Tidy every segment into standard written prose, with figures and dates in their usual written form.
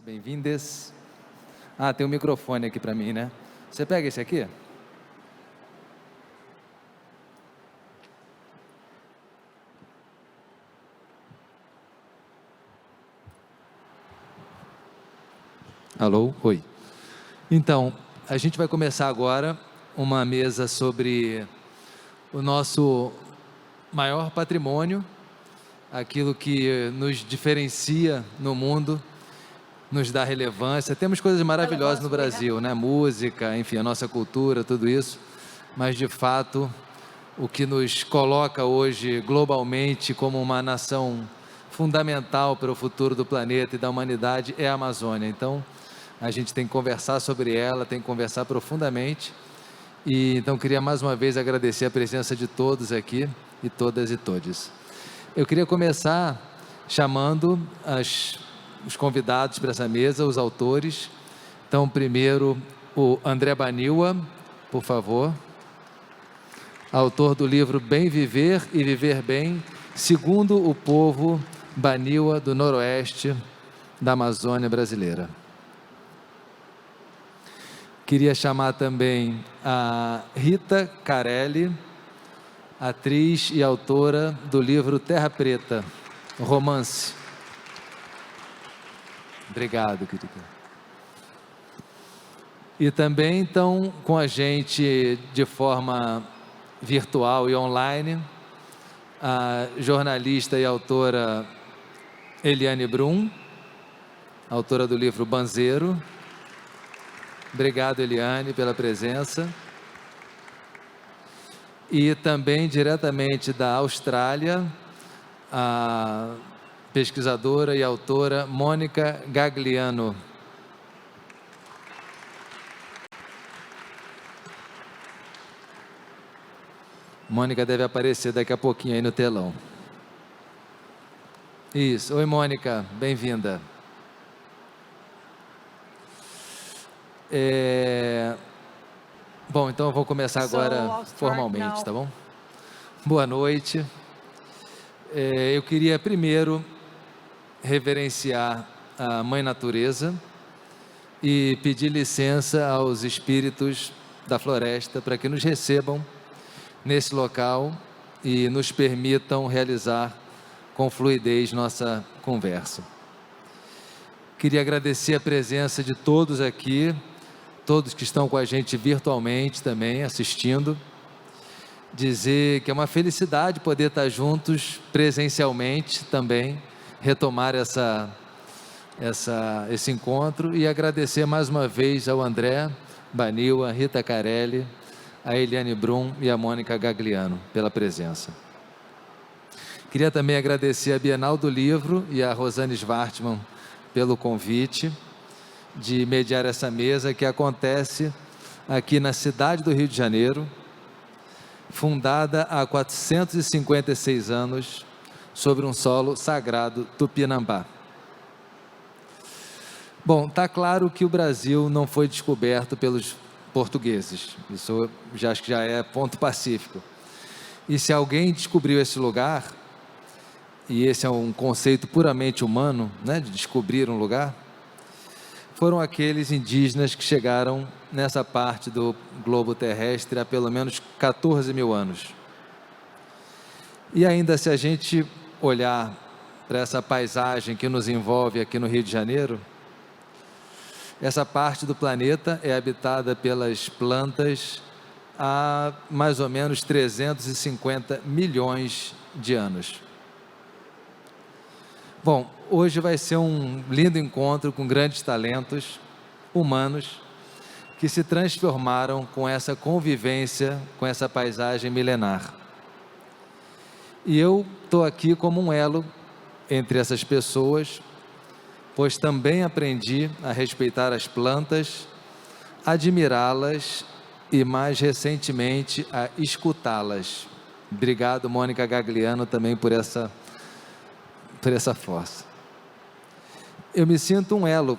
Bem-vindas. Tem um microfone aqui para mim, né? Você pega esse aqui? Alô? Oi. Então, a gente vai começar agora uma mesa sobre o nosso maior patrimônio, aquilo que nos diferencia no mundo, nos dá relevância. Temos coisas maravilhosas no Brasil, né? Música, enfim, a nossa cultura, tudo isso. Mas, de fato, o que nos coloca hoje globalmente como uma nação fundamental para o futuro do planeta e da humanidade é a Amazônia. Então, a gente tem que conversar sobre ela, tem que conversar profundamente. E então, queria mais uma vez agradecer a presença de todos aqui, e todas e todes. Eu queria começar chamando os convidados para essa mesa, os autores. Então, primeiro, o André Baniwa, por favor. Autor do livro Bem Viver e Viver Bem, segundo o povo Baniwa do Noroeste da Amazônia brasileira. Queria chamar também a Rita Carelli, atriz e autora do livro Terra Preta, romance. Obrigado, querida. E também estão com a gente de forma virtual e online, a jornalista e autora Eliane Brum, autora do livro Banzeiro. Obrigado, Eliane, pela presença. E também diretamente da Austrália, a pesquisadora e autora Mônica Gagliano. Mônica deve aparecer daqui a pouquinho aí no telão. Isso. Oi, Mônica, bem-vinda. Bom, então eu vou começar agora formalmente, tá bom? Boa noite. Eu queria primeiro reverenciar a Mãe Natureza e pedir licença aos espíritos da floresta para que nos recebam nesse local e nos permitam realizar com fluidez nossa conversa. Queria agradecer a presença de todos aqui, todos que estão com a gente virtualmente também, assistindo. Dizer que é uma felicidade poder estar juntos presencialmente também, retomar esse encontro e agradecer mais uma vez ao André Baniwa, a Rita Carelli, a Eliane Brum e a Mônica Gagliano pela presença. Queria também agradecer a Bienal do Livro e a Rosane Schwartzman pelo convite de mediar essa mesa que acontece aqui na cidade do Rio de Janeiro, fundada há 456 anos sobre um solo sagrado tupinambá. Bom, está claro que o Brasil não foi descoberto pelos portugueses, isso acho que já é ponto pacífico. E se alguém descobriu esse lugar, e esse é um conceito puramente humano, né, de descobrir um lugar, foram aqueles indígenas que chegaram nessa parte do globo terrestre há pelo menos 14 mil anos. E ainda, se a gente olhar para essa paisagem que nos envolve aqui no Rio de Janeiro, essa parte do planeta é habitada pelas plantas há mais ou menos 350 milhões de anos. Bom, hoje vai ser um lindo encontro com grandes talentos humanos que se transformaram com essa convivência, com essa paisagem milenar. E eu estou aqui como um elo entre essas pessoas, pois também aprendi a respeitar as plantas, admirá-las e, mais recentemente, a escutá-las. Obrigado, Mônica Gagliano, também por essa força. Eu me sinto um elo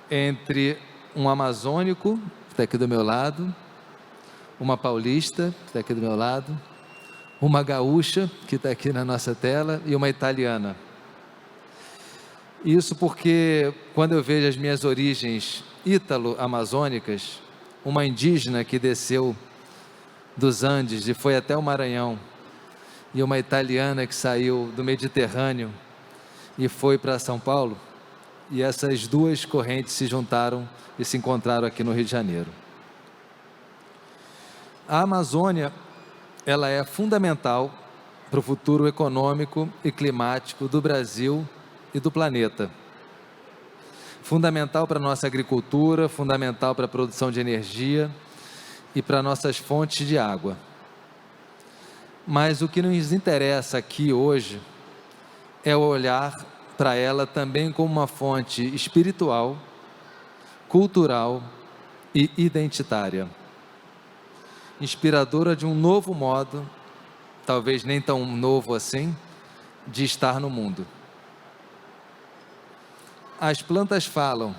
entre um amazônico, que está aqui do meu lado, uma paulista, que está aqui do meu lado, uma gaúcha, que está aqui na nossa tela, e uma italiana. Isso porque, quando eu vejo as minhas origens ítalo-amazônicas, uma indígena que desceu dos Andes e foi até o Maranhão, e uma italiana que saiu do Mediterrâneo e foi para São Paulo, e essas duas correntes se juntaram e se encontraram aqui no Rio de Janeiro. A Amazônia, ela é fundamental para o futuro econômico e climático do Brasil e do planeta. Fundamental para a nossa agricultura, fundamental para a produção de energia e para nossas fontes de água. Mas o que nos interessa aqui hoje é olhar para ela também como uma fonte espiritual, cultural e identitária, inspiradora de um novo modo, talvez nem tão novo assim, de estar no mundo. As plantas falam,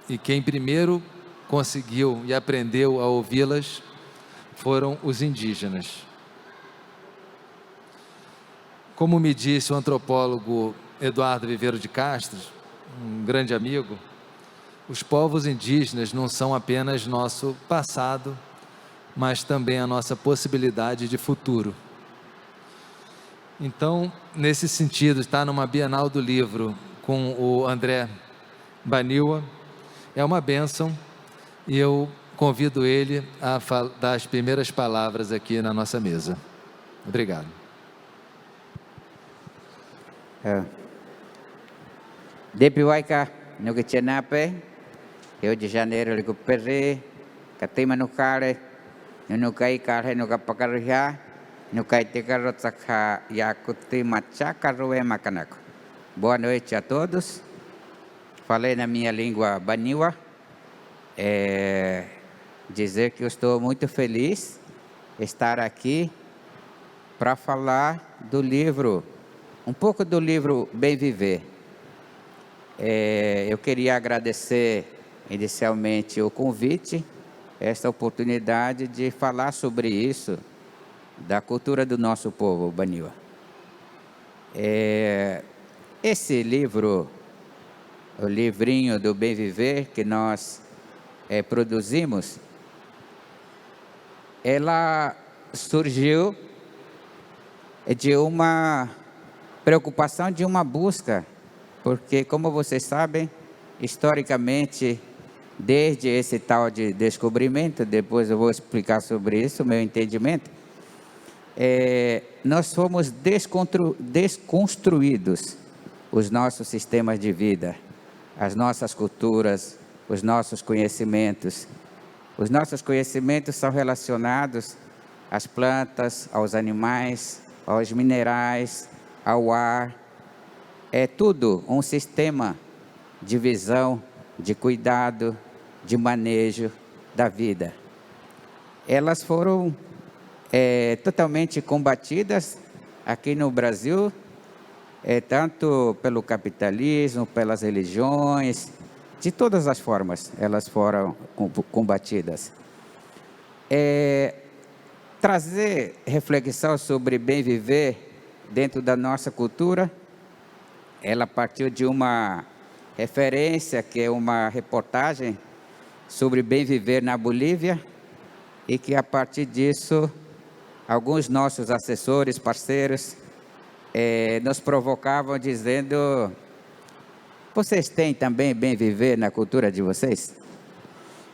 e quem primeiro conseguiu e aprendeu a ouvi-las foram os indígenas. Como me disse o antropólogo Eduardo Viveiro de Castro, um grande amigo, os povos indígenas não são apenas nosso passado, mas também a nossa possibilidade de futuro. Então, nesse sentido, estar numa Bienal do Livro com o André Baniwa é uma bênção, e eu convido ele a dar as primeiras palavras aqui na nossa mesa. Obrigado. Depiwaika no Kitchenape, Rio de Janeiro, Licupere, Katima no Kare, no Kai Kare no Kapakaria, no Kai Tekarotaka Yakuti Machakarué Makanako. Boa noite a todos. Falei na minha língua Baniwa. Dizer que eu estou muito feliz de estar aqui para falar do livro, um pouco do livro Bem Viver. Eu queria agradecer inicialmente o convite, esta oportunidade de falar sobre isso, da cultura do nosso povo, Baniwa. Esse livro, o livrinho do Bem Viver que nós produzimos, ela surgiu de uma preocupação, de uma busca, porque, como vocês sabem, historicamente, desde esse tal de descobrimento, depois eu vou explicar sobre isso, meu entendimento, nós fomos desconstruídos, os nossos sistemas de vida, as nossas culturas, os nossos conhecimentos. Os nossos conhecimentos são relacionados às plantas, aos animais, aos minerais, ao ar. É tudo um sistema de visão, de cuidado, de manejo da vida. Elas foram totalmente combatidas aqui no Brasil, tanto pelo capitalismo, pelas religiões, de todas as formas elas foram combatidas. Trazer reflexão sobre bem viver dentro da nossa cultura, ela partiu de uma referência, que é uma reportagem sobre bem viver na Bolívia, e que a partir disso, alguns nossos assessores, parceiros, nos provocavam dizendo: vocês têm também bem viver na cultura de vocês?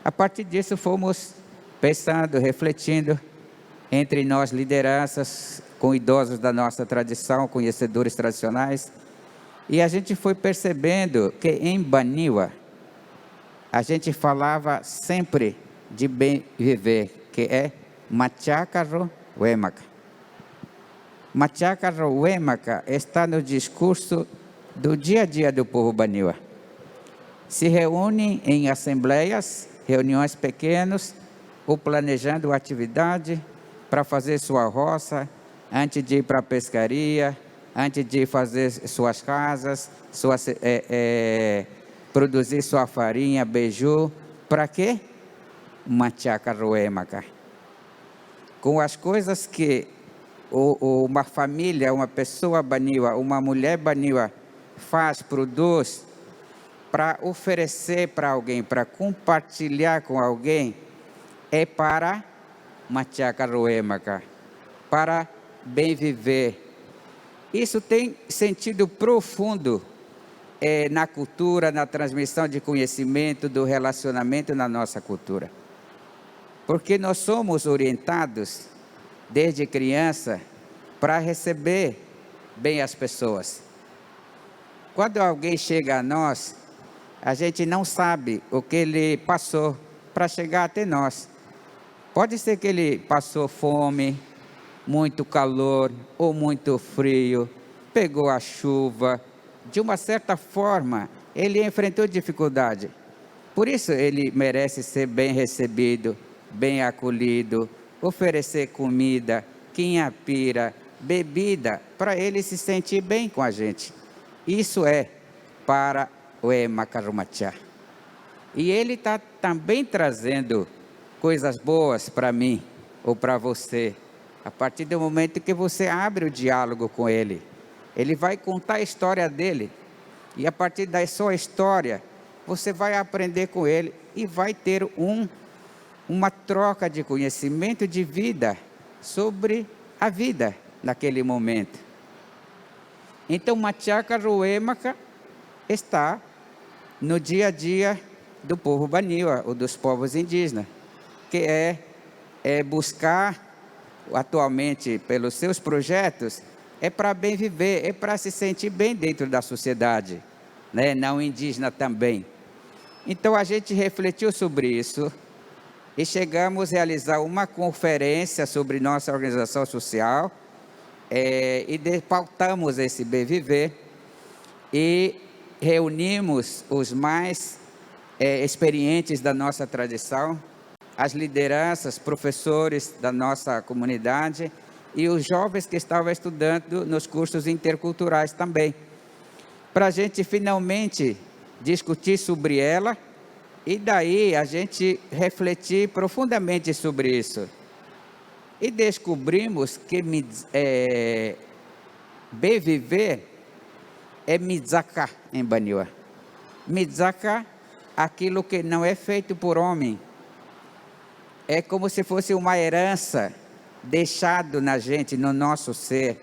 A partir disso fomos pensando, refletindo entre nós lideranças, com idosos da nossa tradição, conhecedores tradicionais, e a gente foi percebendo que em Baniwa a gente falava sempre de bem viver, que é Machakaro Wemaka. Machakaro Wemaka está no discurso do dia a dia do povo Baniwa. Se reúnem em assembleias, reuniões pequenas, ou planejando atividade para fazer sua roça, antes de ir para a pescaria, antes de fazer suas casas, produzir sua farinha, beiju. Para quê? Machakaro Wemaka. Com as coisas que uma família, uma pessoa Baniwa, uma mulher Baniwa faz, produz, para oferecer para alguém, para compartilhar com alguém, é para Machaka Roemaka, para bem viver. Isso tem sentido profundo na cultura, na transmissão de conhecimento, do relacionamento na nossa cultura. Porque nós somos orientados, desde criança, para receber bem as pessoas. Quando alguém chega a nós, a gente não sabe o que ele passou para chegar até nós. Pode ser que ele passou fome, muito calor ou muito frio, pegou a chuva. De uma certa forma, ele enfrentou dificuldade. Por isso ele merece ser bem recebido, bem acolhido, oferecer comida, quinhapira, bebida, para ele se sentir bem com a gente. Isso é para o Emakarumachá. E ele está também trazendo coisas boas para mim ou para você. A partir do momento que você abre o diálogo com ele, ele vai contar a história dele. E a partir da sua história, você vai aprender com ele e vai ter uma troca de conhecimento de vida sobre a vida naquele momento. Então, Machaka Roemaka está no dia a dia do povo Baniwa, ou dos povos indígenas, que é buscar atualmente pelos seus projetos, é para bem viver, é para se sentir bem dentro da sociedade, né? Não indígena também. Então a gente refletiu sobre isso e chegamos a realizar uma conferência sobre nossa organização social e pautamos esse bem viver e reunimos os mais experientes da nossa tradição, as lideranças, professores da nossa comunidade e os jovens que estavam estudando nos cursos interculturais também, para a gente finalmente discutir sobre ela e daí a gente refletir profundamente sobre isso. E descobrimos que bem viver é Mizaka em Baniwa. Mizaka, aquilo que não é feito por homem. É como se fosse uma herança deixado na gente, no nosso ser.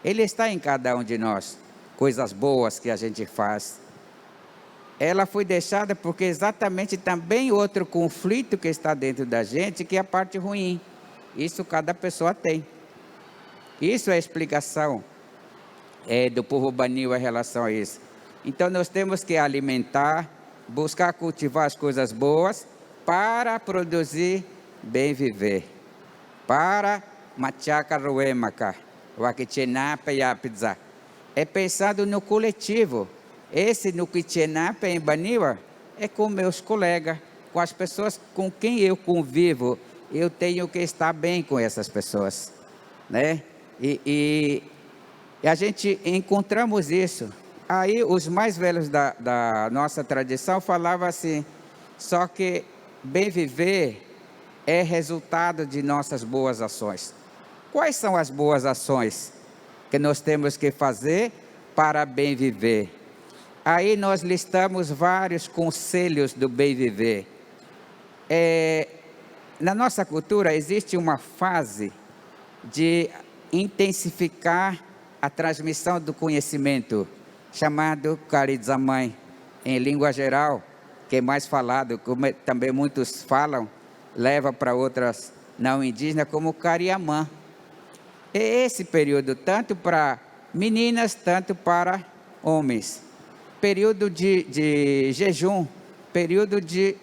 Ele está em cada um de nós, coisas boas que a gente faz. Ela foi deixada porque exatamente também outro conflito que está dentro da gente, que é a parte ruim. Isso cada pessoa tem. Isso é a explicação do povo Baniwa em relação a isso. Então nós temos que alimentar, buscar cultivar as coisas boas, para produzir bem viver. Para Machaka Roemaka, Wakichenapa e Apidza. É pensado no coletivo. Esse no Kichenapa em Baniwa é com meus colegas, com as pessoas com quem eu convivo. Eu tenho que estar bem com essas pessoas, né? E a gente encontramos isso. Aí os mais velhos da nossa tradição falavam assim, só que bem viver é resultado de nossas boas ações. Quais são as boas ações que nós temos que fazer para bem viver? Aí nós listamos vários conselhos do bem viver. Na nossa cultura existe uma fase de intensificar a transmissão do conhecimento, chamado Karizamai, em língua geral, que é mais falado, como também muitos falam, leva para outras não indígenas, como Cariamã. É esse período, tanto para meninas, tanto para homens. Período de jejum, período de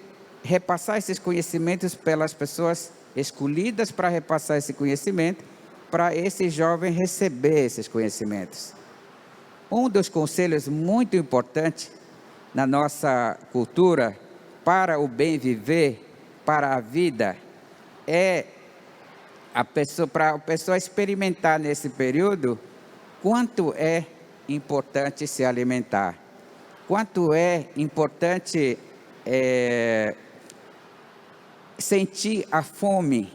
repassar esses conhecimentos pelas pessoas escolhidas para repassar esse conhecimento, para esse jovem receber esses conhecimentos. Um dos conselhos muito importantes na nossa cultura, para o bem viver, para a vida, é para a pessoa experimentar nesse período quanto é importante se alimentar, quanto é importante sentir a fome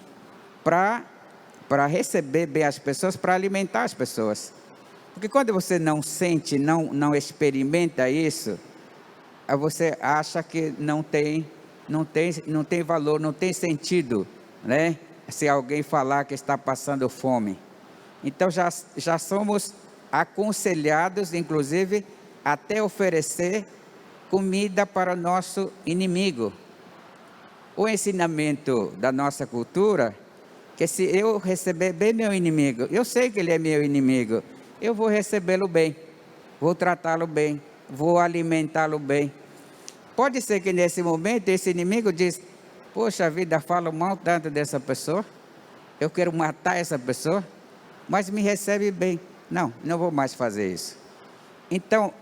para receber bem as pessoas, para alimentar as pessoas. Porque quando você não sente, não experimenta isso, aí você acha que não tem valor, não tem sentido, né? Se alguém falar que está passando fome. Então já somos aconselhados, inclusive, até oferecer comida para o nosso inimigo. O ensinamento da nossa cultura, que se eu receber bem meu inimigo, eu sei que ele é meu inimigo, eu vou recebê-lo bem, vou tratá-lo bem, vou alimentá-lo bem. Pode ser que nesse momento esse inimigo diz: poxa vida, falo mal tanto dessa pessoa, eu quero matar essa pessoa, mas me recebe bem. Não vou mais fazer isso. Então,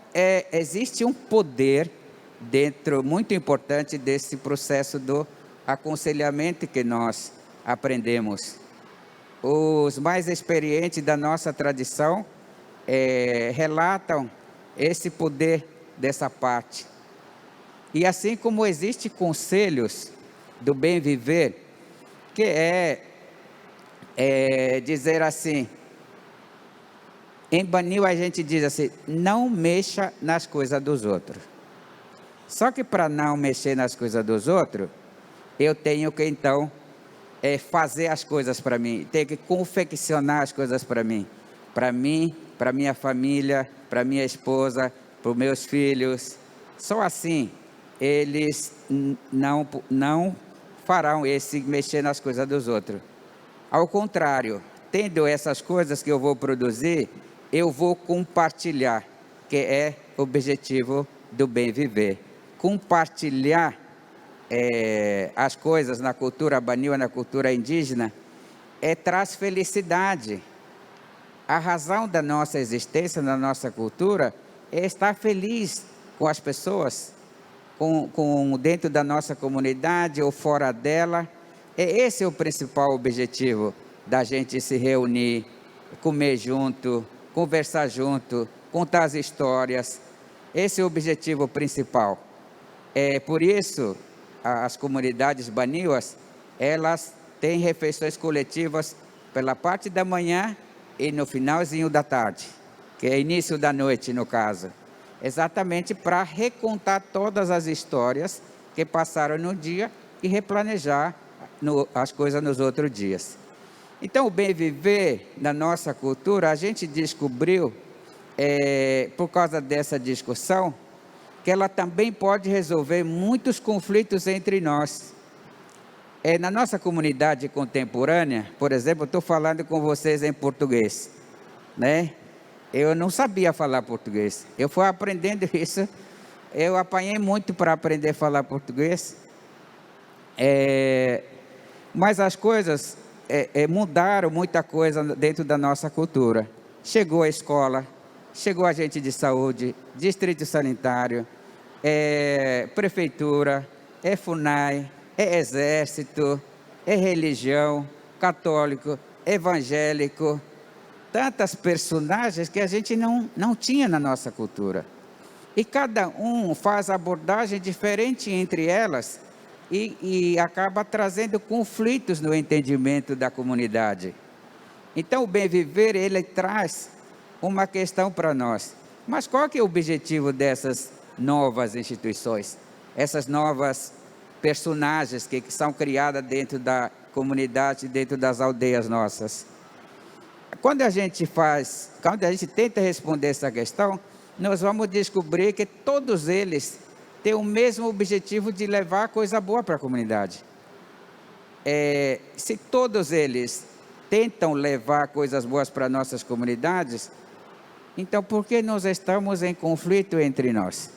existe um poder dentro, muito importante, desse processo do aconselhamento que nós aprendemos. Os mais experientes da nossa tradição relatam esse poder dessa parte. E assim como existem conselhos do bem viver, que dizer assim, em Banil a gente diz assim: não mexa nas coisas dos outros. Só que para não mexer nas coisas dos outros, eu tenho que então fazer as coisas para mim, tenho que confeccionar as coisas para mim, para minha família, para minha esposa, para os meus filhos. Só assim eles não farão esse mexer nas coisas dos outros. Ao contrário, tendo essas coisas que eu vou produzir, eu vou compartilhar, que é o objetivo do bem viver. Compartilhar as coisas na cultura banil, na cultura indígena, traz felicidade. A razão da nossa existência, na nossa cultura, é estar feliz com as pessoas, dentro da nossa comunidade ou fora dela. Esse é o principal objetivo da gente se reunir, comer junto, conversar junto, contar as histórias. Esse é o objetivo principal. Por isso, as comunidades baniuas, elas têm refeições coletivas pela parte da manhã e no finalzinho da tarde, que é início da noite, no caso. Exatamente para recontar todas as histórias que passaram no dia e replanejar as coisas nos outros dias. Então, o bem viver na nossa cultura, a gente descobriu, por causa dessa discussão, que ela também pode resolver muitos conflitos entre nós. Na nossa comunidade contemporânea, por exemplo, estou falando com vocês em português, né? Eu não sabia falar português, eu fui aprendendo isso, eu apanhei muito para aprender a falar português, mas as coisas mudaram muita coisa dentro da nossa cultura. Chegou a escola, chegou agente de saúde, distrito sanitário, prefeitura, FUNAI, exército, religião, católico, evangélico, tantas personagens que a gente não tinha na nossa cultura. E cada um faz abordagem diferente entre elas e acaba trazendo conflitos no entendimento da comunidade. Então, o bem viver, ele traz uma questão para nós. Mas qual que é o objetivo dessas novas instituições? Essas novas personagens que são criadas dentro da comunidade, dentro das aldeias nossas. Quando a gente tenta responder essa questão, nós vamos descobrir que todos eles têm o mesmo objetivo de levar coisa boa para a comunidade. Se todos eles tentam levar coisas boas para nossas comunidades, então por que nós estamos em conflito entre nós?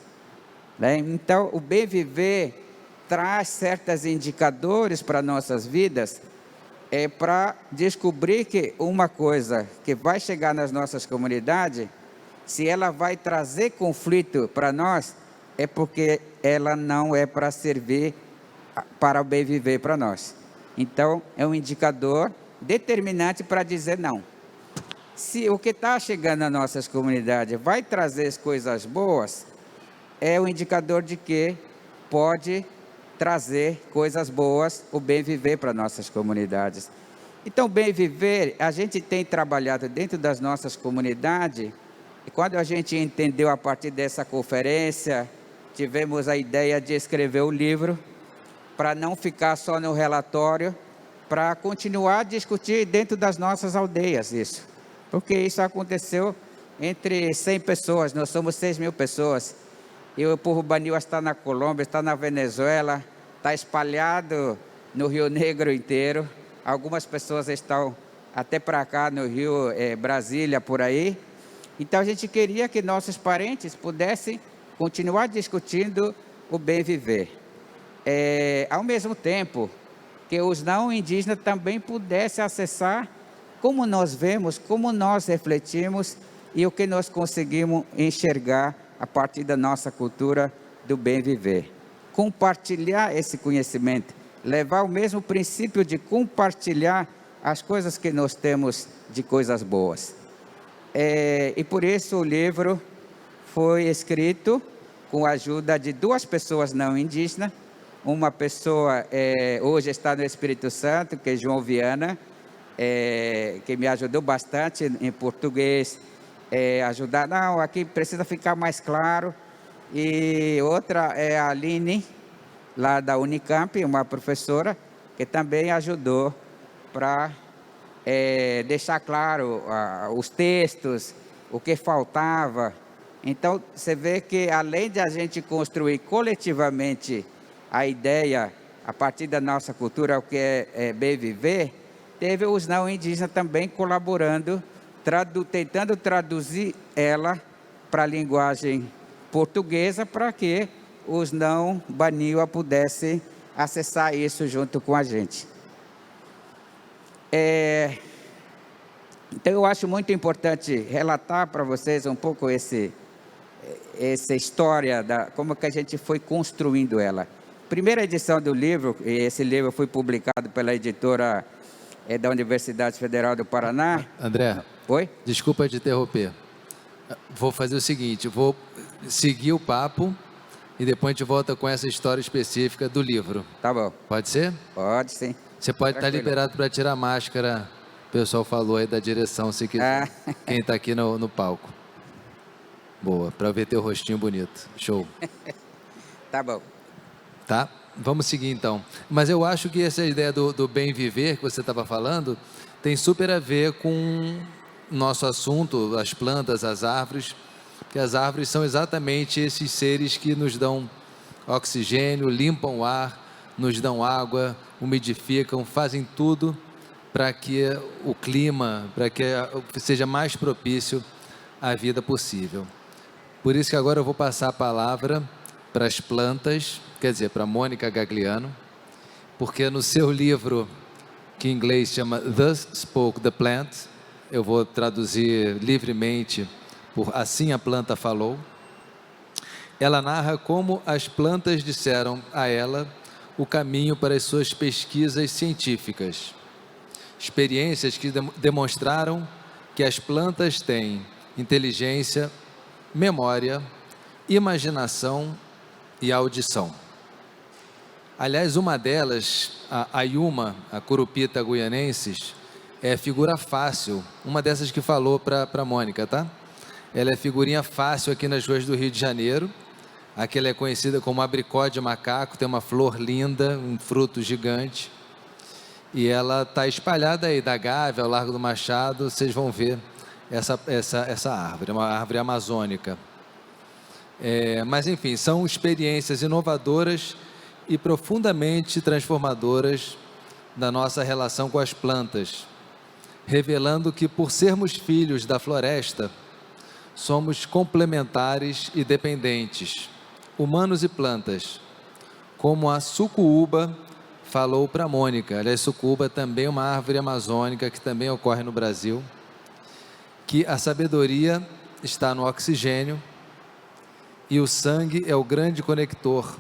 Então, o bem viver traz certos indicadores para nossas vidas, para descobrir que uma coisa que vai chegar nas nossas comunidades, se ela vai trazer conflito para nós, é porque ela não é para servir para o bem viver para nós. Então, é um indicador determinante para dizer não. Se o que está chegando nas nossas comunidades vai trazer coisas boas, é um indicador de que pode trazer coisas boas, o bem viver para nossas comunidades. Então, o bem viver, a gente tem trabalhado dentro das nossas comunidades E quando a gente entendeu a partir dessa conferência, tivemos a ideia de escrever o livro, para não ficar só no relatório, para continuar a discutir dentro das nossas aldeias isso. Porque isso aconteceu entre 100 pessoas, nós somos 6.000 pessoas. E o povo Baniwa está na Colômbia, está na Venezuela, está espalhado no Rio Negro inteiro. Algumas pessoas estão até para cá no Rio, Brasília, por aí. Então a gente queria que nossos parentes pudessem continuar discutindo o bem viver. Ao mesmo tempo que os não indígenas também pudessem acessar como nós vemos, como nós refletimos e o que nós conseguimos enxergar a partir da nossa cultura do bem viver. Compartilhar esse conhecimento, levar o mesmo princípio de compartilhar as coisas que nós temos de coisas boas. E por isso o livro foi escrito com a ajuda de 2 pessoas não indígenas. Uma pessoa hoje está no Espírito Santo, que é João Viana, que me ajudou bastante em português, ajudar, não, aqui precisa ficar mais claro. E outra é a Aline, lá da Unicamp, uma professora, que também ajudou para deixar claro os textos, o que faltava. Então, você vê que além de a gente construir coletivamente a ideia, a partir da nossa cultura, o que é bem viver, teve os não indígenas também colaborando, tentando traduzir ela para a linguagem portuguesa, para que os não Baniwa pudessem acessar isso junto com a gente. Então eu acho muito importante relatar para vocês um pouco essa história, como que a gente foi construindo ela. Primeira edição do livro, e esse livro foi publicado pela editora da Universidade Federal do Paraná. André, Oi? Desculpa te interromper. Vou fazer o seguinte, vou seguir o papo e depois a gente volta com essa história específica do livro. Tá bom. Pode ser? Pode, sim. Você pode estar liberado para tirar a máscara. O pessoal falou aí da direção, se quiser. Quem está aqui no palco. Boa, para ver teu rostinho bonito. Show. Tá bom. Tá? Vamos seguir então. Mas eu acho que essa ideia do bem viver que você estava falando tem super a ver com nosso assunto, as plantas, as árvores, que as árvores são exatamente esses seres que nos dão oxigênio, limpam o ar, nos dão água, umidificam, fazem tudo para que o clima, para que seja mais propício à vida possível. Por isso que agora eu vou passar a palavra para as plantas, quer dizer, para a Mônica Gagliano, porque no seu livro, que em inglês chama Thus Spoke the Plant, eu vou traduzir livremente por Assim a Planta Falou, ela narra como as plantas disseram a ela o caminho para as suas pesquisas científicas. Experiências que demonstraram que as plantas têm inteligência, memória, imaginação e audição. Aliás, uma delas, a Ayuma, a curupita guianensis, é figura fácil, uma dessas que falou para a Mônica, tá? Ela é figurinha fácil aqui nas ruas do Rio de Janeiro. Aqui ela é conhecida como abricó de macaco, tem uma flor linda, um fruto gigante. E ela está espalhada aí da Gávea ao Largo do Machado, vocês vão ver essa árvore, é uma árvore amazônica. Mas enfim, são experiências inovadoras e profundamente transformadoras da nossa relação com as plantas, revelando que por sermos filhos da floresta, somos complementares e dependentes, humanos e plantas, como a sucuúba falou para a Mônica. Aliás, sucuúba também é uma árvore amazônica que também ocorre no Brasil, que a sabedoria está no oxigênio e o sangue é o grande conector.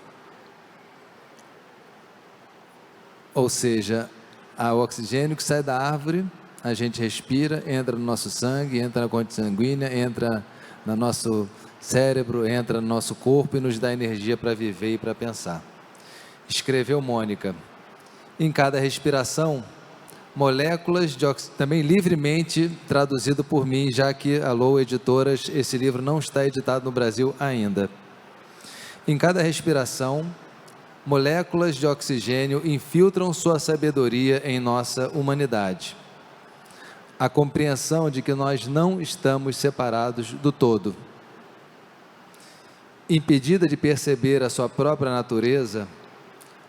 Ou seja, o oxigênio que sai da árvore, a gente respira, entra no nosso sangue, entra na corrente sanguínea, entra no nosso cérebro, entra no nosso corpo e nos dá energia para viver e para pensar. Escreveu Mônica: em cada respiração, Moléculas de também livremente traduzido por mim, já que Alô Editoras, esse livro não está editado no Brasil ainda. Em cada respiração, moléculas de oxigênio infiltram sua sabedoria em nossa humanidade. A compreensão de que nós não estamos separados do todo. Impedida de perceber a sua própria natureza,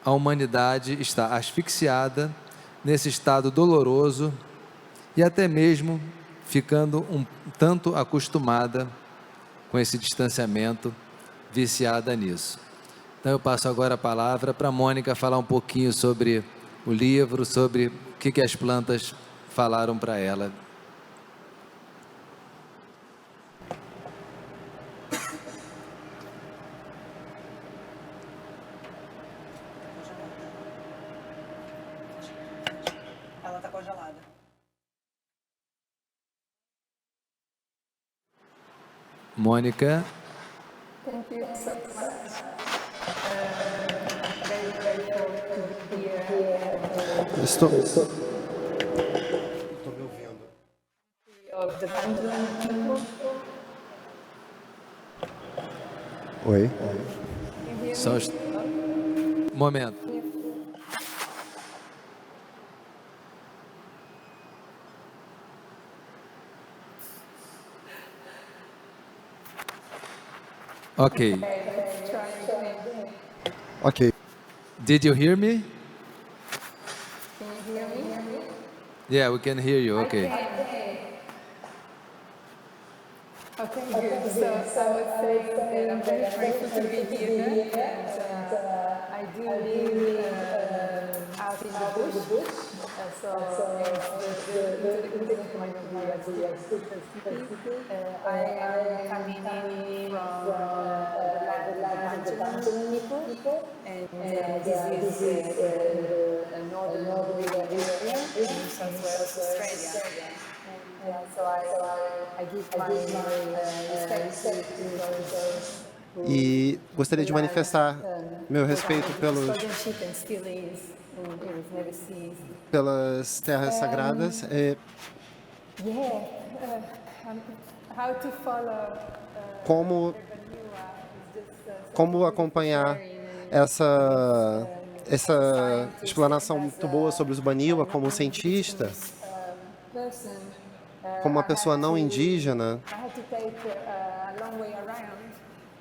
a humanidade está asfixiada nesse estado doloroso e até mesmo ficando um tanto acostumada com esse distanciamento, viciada nisso. Então eu passo agora a palavra para a Mônica falar um pouquinho sobre o livro, sobre o que as plantas falaram para ela. Ela está congelada. Mônica. Thank you so much. Very grateful to be here. Estou me ouvindo. Of the Pendulum people. Oi. Só momento. Ok. Ok. Did you hear me? Can you hear me? Yeah, we can hear you. Okay. Okay, good. So I was saying that I'm very grateful to be here, and I do live out in the bush. So it's the good point of view as well. I am coming in from the land of the Pendulum people, and this is a northern area in South Wales, Australia. So I give my respect to those E gostaria de manifestar meu respeito pelas terras sagradas. Como acompanhar essa explanação muito boa sobre os Baniwa como cientista, como uma pessoa não indígena.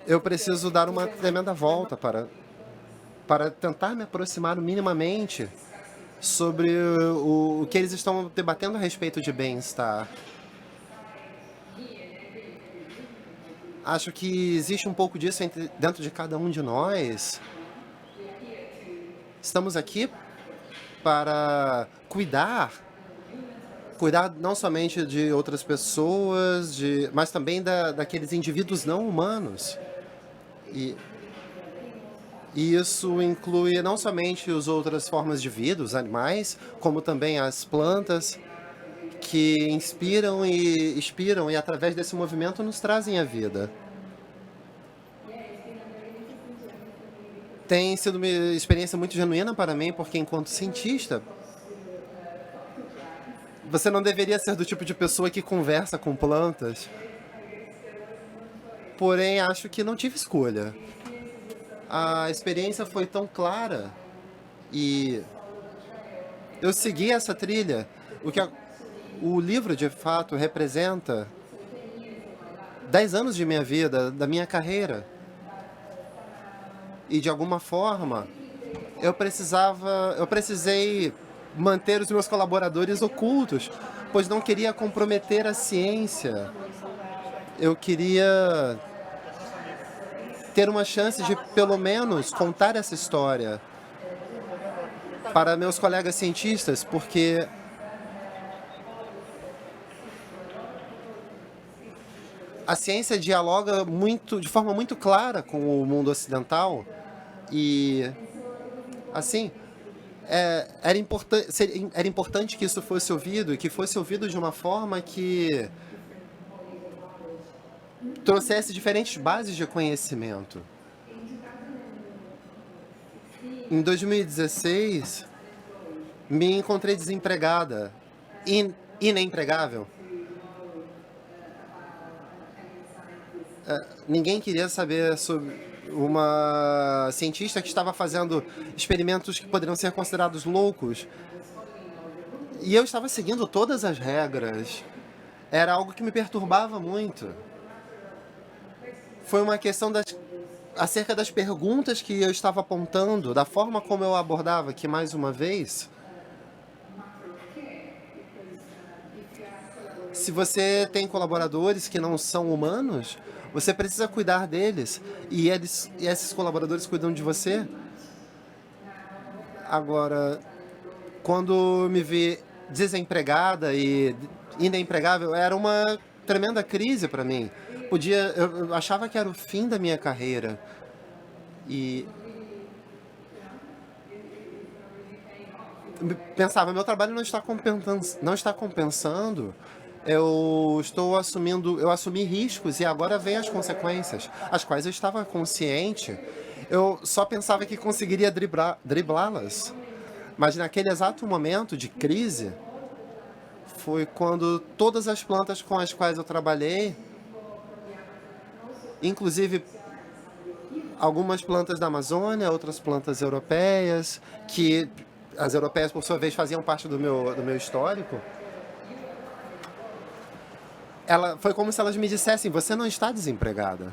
Eu preciso dar uma tremenda volta para tentar me aproximar minimamente sobre o que eles estão debatendo a respeito de bem-estar. Acho que existe um pouco disso dentro de cada um de nós. Estamos aqui para cuidar não somente de outras pessoas, mas também daqueles indivíduos não humanos. E isso inclui não somente as outras formas de vida, os animais, como também as plantas, que inspiram e expiram e através desse movimento nos trazem a vida. Tem sido uma experiência muito genuína para mim, porque enquanto cientista, você não deveria ser do tipo de pessoa que conversa com plantas. Porém, acho que não tive escolha. A experiência foi tão clara e eu segui essa trilha. O livro, de fato, representa 10 anos de minha vida, da minha carreira. E, de alguma forma, eu precisei manter os meus colaboradores ocultos, pois não queria comprometer a ciência. Eu queria ter uma chance de, pelo menos, contar essa história para meus colegas cientistas, porque a ciência dialoga de forma muito clara com o mundo ocidental e, assim, era importante que isso fosse ouvido, e que fosse ouvido de uma forma que trouxesse diferentes bases de conhecimento. Em 2016, me encontrei desempregada, inempregável. Ninguém queria saber sobre uma cientista que estava fazendo experimentos que poderiam ser considerados loucos. E eu estava seguindo todas as regras. Era algo que me perturbava muito. Foi uma questão acerca das perguntas que eu estava apontando, da forma como eu abordava, que mais uma vez, se você tem colaboradores que não são humanos, você precisa cuidar deles e esses colaboradores cuidam de você. Agora, quando me vi desempregada e inempregável, era uma tremenda crise para mim. Eu achava que era o fim da minha carreira. E pensava, meu trabalho não está compensando. Eu assumi riscos e agora vem as consequências, as quais eu estava consciente. Eu só pensava que conseguiria driblá-las. Mas naquele exato momento de crise, foi quando todas as plantas com as quais eu trabalhei, inclusive algumas plantas da Amazônia, outras plantas europeias, que as europeias, por sua vez, faziam parte do meu histórico, foi como se elas me dissessem, você não está desempregada.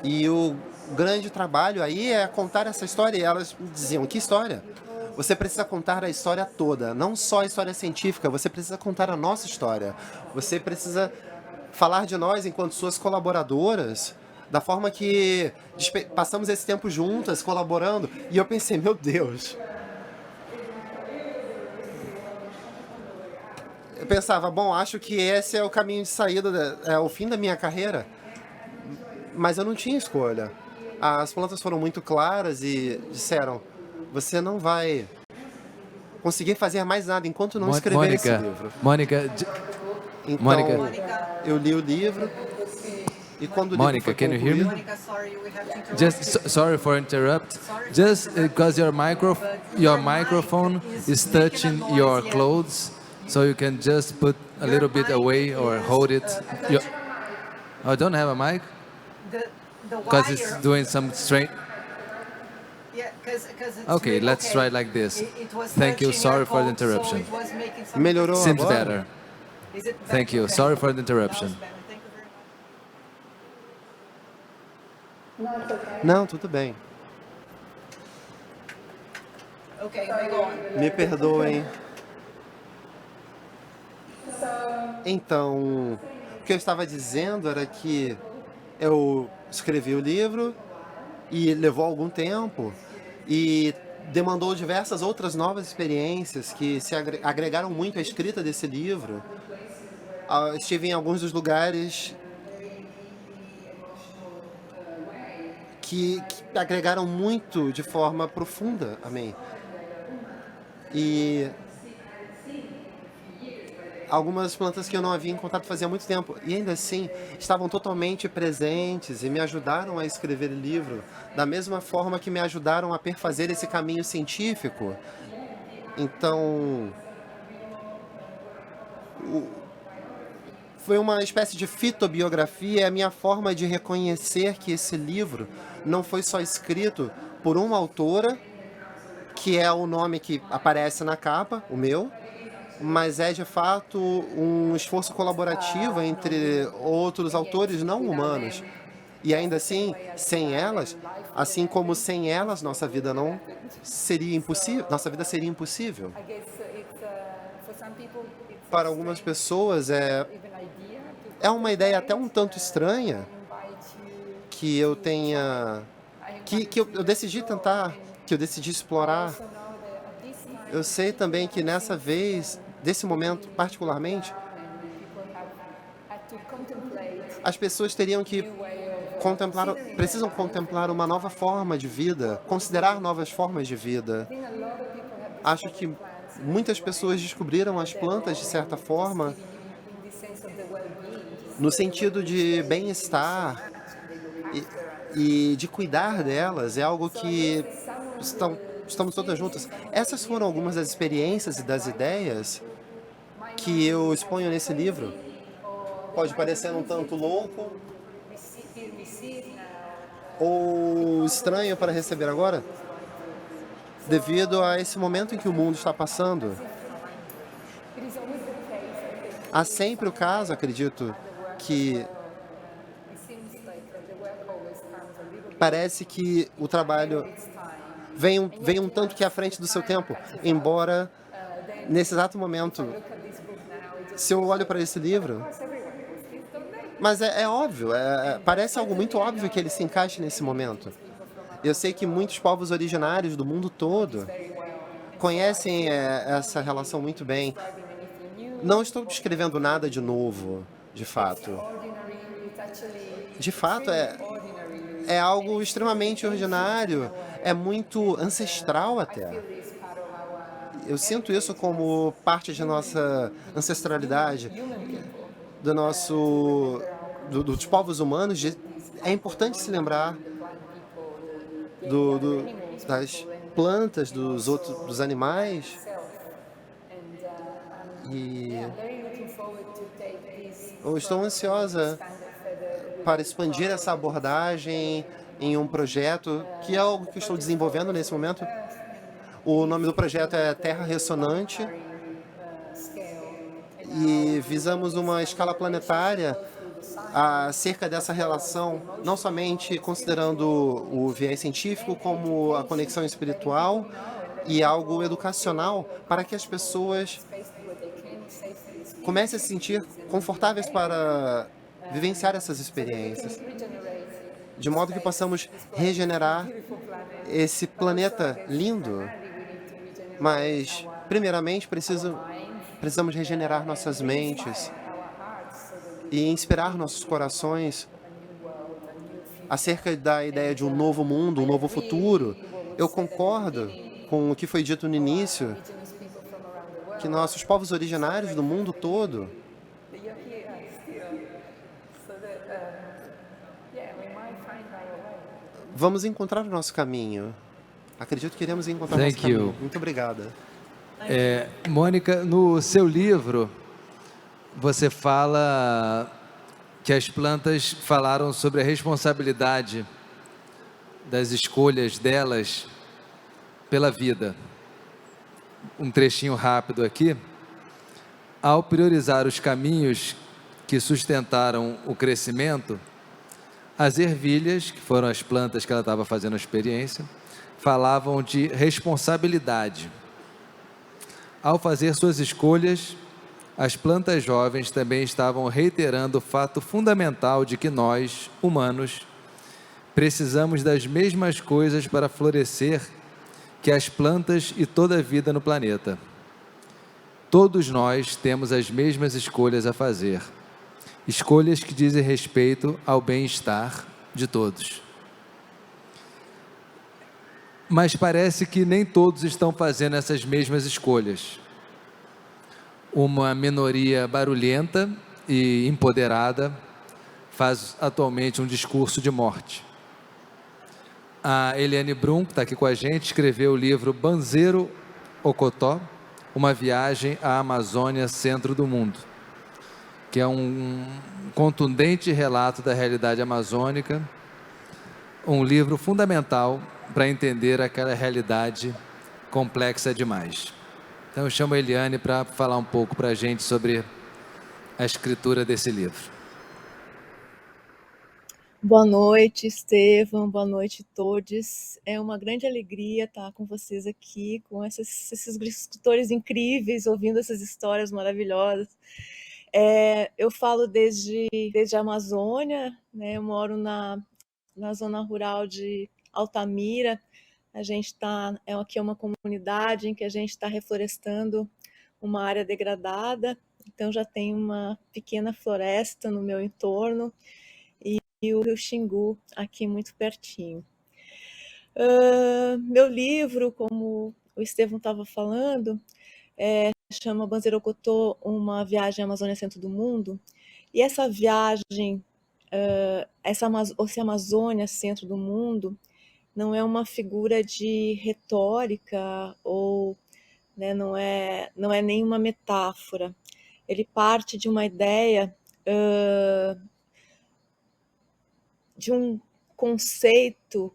E o grande trabalho aí é contar essa história. E elas me diziam, que história? Você precisa contar a história toda, não só a história científica, você precisa contar a nossa história. Você precisa falar de nós enquanto suas colaboradoras, da forma que passamos esse tempo juntas, colaborando. E eu pensei, meu Deus. Eu pensava, bom, acho que esse é o caminho de saída, é o fim da minha carreira. Mas eu não tinha escolha. As plantas foram muito claras e disseram, você não vai conseguir fazer mais nada enquanto não escrever esse livro. Então, eu li o livro e quando o livro foi can you hear concluído... me? Monica, sorry, we have to interrupt. Sorry for interrupt. Just because your microphone is touching your clothes, so you can just put a little bit away or hold it. I don't have a mic The because it's wire. doing some strange. Yeah, 'cause it's Okay, really let's okay. try like this. It was Thank you. touching Sorry your for the coat, so interruption. it was making some- Melhorou Seems agora? better. Is it Thank better? you. Okay. Sorry for the That interruption. was better. Thank you very much. Não, tudo bem. Okay, may go on. Me perdoem. Então, o que eu estava dizendo era que eu escrevi o livro e levou algum tempo e demandou diversas outras novas experiências que se agregaram muito à escrita desse livro. Estive em alguns dos lugares que agregaram muito de forma profunda a mim. E algumas plantas que eu não havia encontrado fazia muito tempo, e ainda assim estavam totalmente presentes e me ajudaram a escrever o livro, da mesma forma que me ajudaram a perfazer esse caminho científico. Então, foi uma espécie de fitobiografia, é a minha forma de reconhecer que esse livro não foi só escrito por uma autora, que é o nome que aparece na capa, o meu, mas é de fato um esforço colaborativo entre outros autores não humanos. E ainda assim, sem elas, assim como sem elas, nossa vida não seria impossível, nossa vida seria impossível. I guess for some people it's Para algumas pessoas even idea to é uma ideia até um tanto estranha invite you. que eu tenha que eu decidi tentar, que eu decidi explorar. So now at this time, Eu sei também que nessa vez, desse momento particularmente, people had to contemplate as pessoas teriam que precisam contemplar uma nova forma de vida, considerar novas formas de vida. a lot of people have Acho que muitas pessoas descobriram as plantas de certa forma in the sense of the well-being. no sentido de bem-estar e de cuidar delas. É algo que estamos todas juntas. Essas foram algumas das experiências e das ideias que eu exponho nesse livro. Pode parecer um tanto louco ou estranho para receber agora, devido a esse momento em que o mundo está passando. Há sempre o caso, acredito, que parece que o trabalho vem um tanto que à frente do seu tempo, embora nesse exato momento, se eu olho para esse livro, mas é óbvio, parece algo muito óbvio que ele se encaixe nesse momento. Eu sei que muitos povos originários do mundo todo conhecem essa relação muito bem. Não estou descrevendo nada de novo, de fato. De fato, é algo extremamente ordinário, é muito ancestral até. Eu sinto isso como parte de nossa ancestralidade, dos povos humanos. É importante se lembrar das plantas, dos animais. E eu estou ansiosa para expandir essa abordagem em um projeto que é algo que eu estou desenvolvendo nesse momento. O nome do projeto é Terra Ressonante e visamos uma escala planetária acerca dessa relação, não somente considerando o viés científico, como a conexão espiritual e algo educacional, para que as pessoas comecem a se sentir confortáveis para vivenciar essas experiências, de modo que possamos regenerar esse planeta lindo. Mas, primeiramente, precisamos regenerar nossas mentes e inspirar nossos corações acerca da ideia de um novo mundo, um novo futuro. Eu concordo com o que foi dito no início, que nossos povos originários do mundo todo vamos encontrar o nosso caminho. Acredito que iremos encontrar o nosso caminho. Muito obrigada. Mônica, no seu livro, você fala que as plantas falaram sobre a responsabilidade das escolhas delas pela vida. Um trechinho rápido aqui. Ao priorizar os caminhos que sustentaram o crescimento, as ervilhas, que foram as plantas que ela estava fazendo a experiência, falavam de responsabilidade. Ao fazer suas escolhas, as plantas jovens também estavam reiterando o fato fundamental de que nós, humanos, precisamos das mesmas coisas para florescer que as plantas e toda a vida no planeta. Todos nós temos as mesmas escolhas a fazer. Escolhas que dizem respeito ao bem-estar de todos. Mas parece que nem todos estão fazendo essas mesmas escolhas. Uma minoria barulhenta e empoderada faz atualmente um discurso de morte. A Eliane Brum, que está aqui com a gente, escreveu o livro Banzero Okotó, uma viagem à Amazônia, centro do mundo, que é um contundente relato da realidade amazônica, um livro fundamental para entender aquela realidade complexa demais. Então eu chamo a Eliane para falar um pouco para a gente sobre a escritura desse livro. Boa noite, Estevão, boa noite a todos. É uma grande alegria estar com vocês aqui, com esses escritores incríveis, ouvindo essas histórias maravilhosas. Eu falo desde a Amazônia, né? Eu moro na zona rural de Altamira. A gente aqui é uma comunidade em que a gente está reflorestando uma área degradada, então já tem uma pequena floresta no meu entorno, e o Rio Xingu aqui muito pertinho. Meu livro, como o Estevão estava falando, chama Banzero Okotó, uma viagem à Amazônia Centro do Mundo, e essa viagem, essa Amazônia Centro do Mundo, não é uma figura de retórica ou, né, não é nenhuma metáfora. Ele parte de uma ideia, de um conceito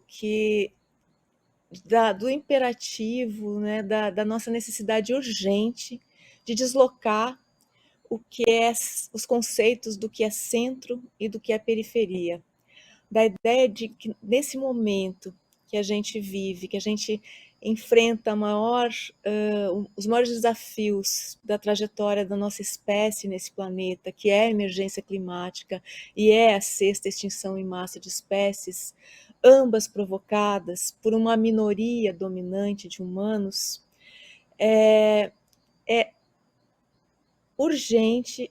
do imperativo, né, da nossa necessidade urgente de deslocar os conceitos do que é centro e do que é periferia. Da ideia de que nesse momento que a gente vive, que a gente enfrenta os maiores desafios da trajetória da nossa espécie nesse planeta, que é a emergência climática e é a sexta extinção em massa de espécies, ambas provocadas por uma minoria dominante de humanos, é urgente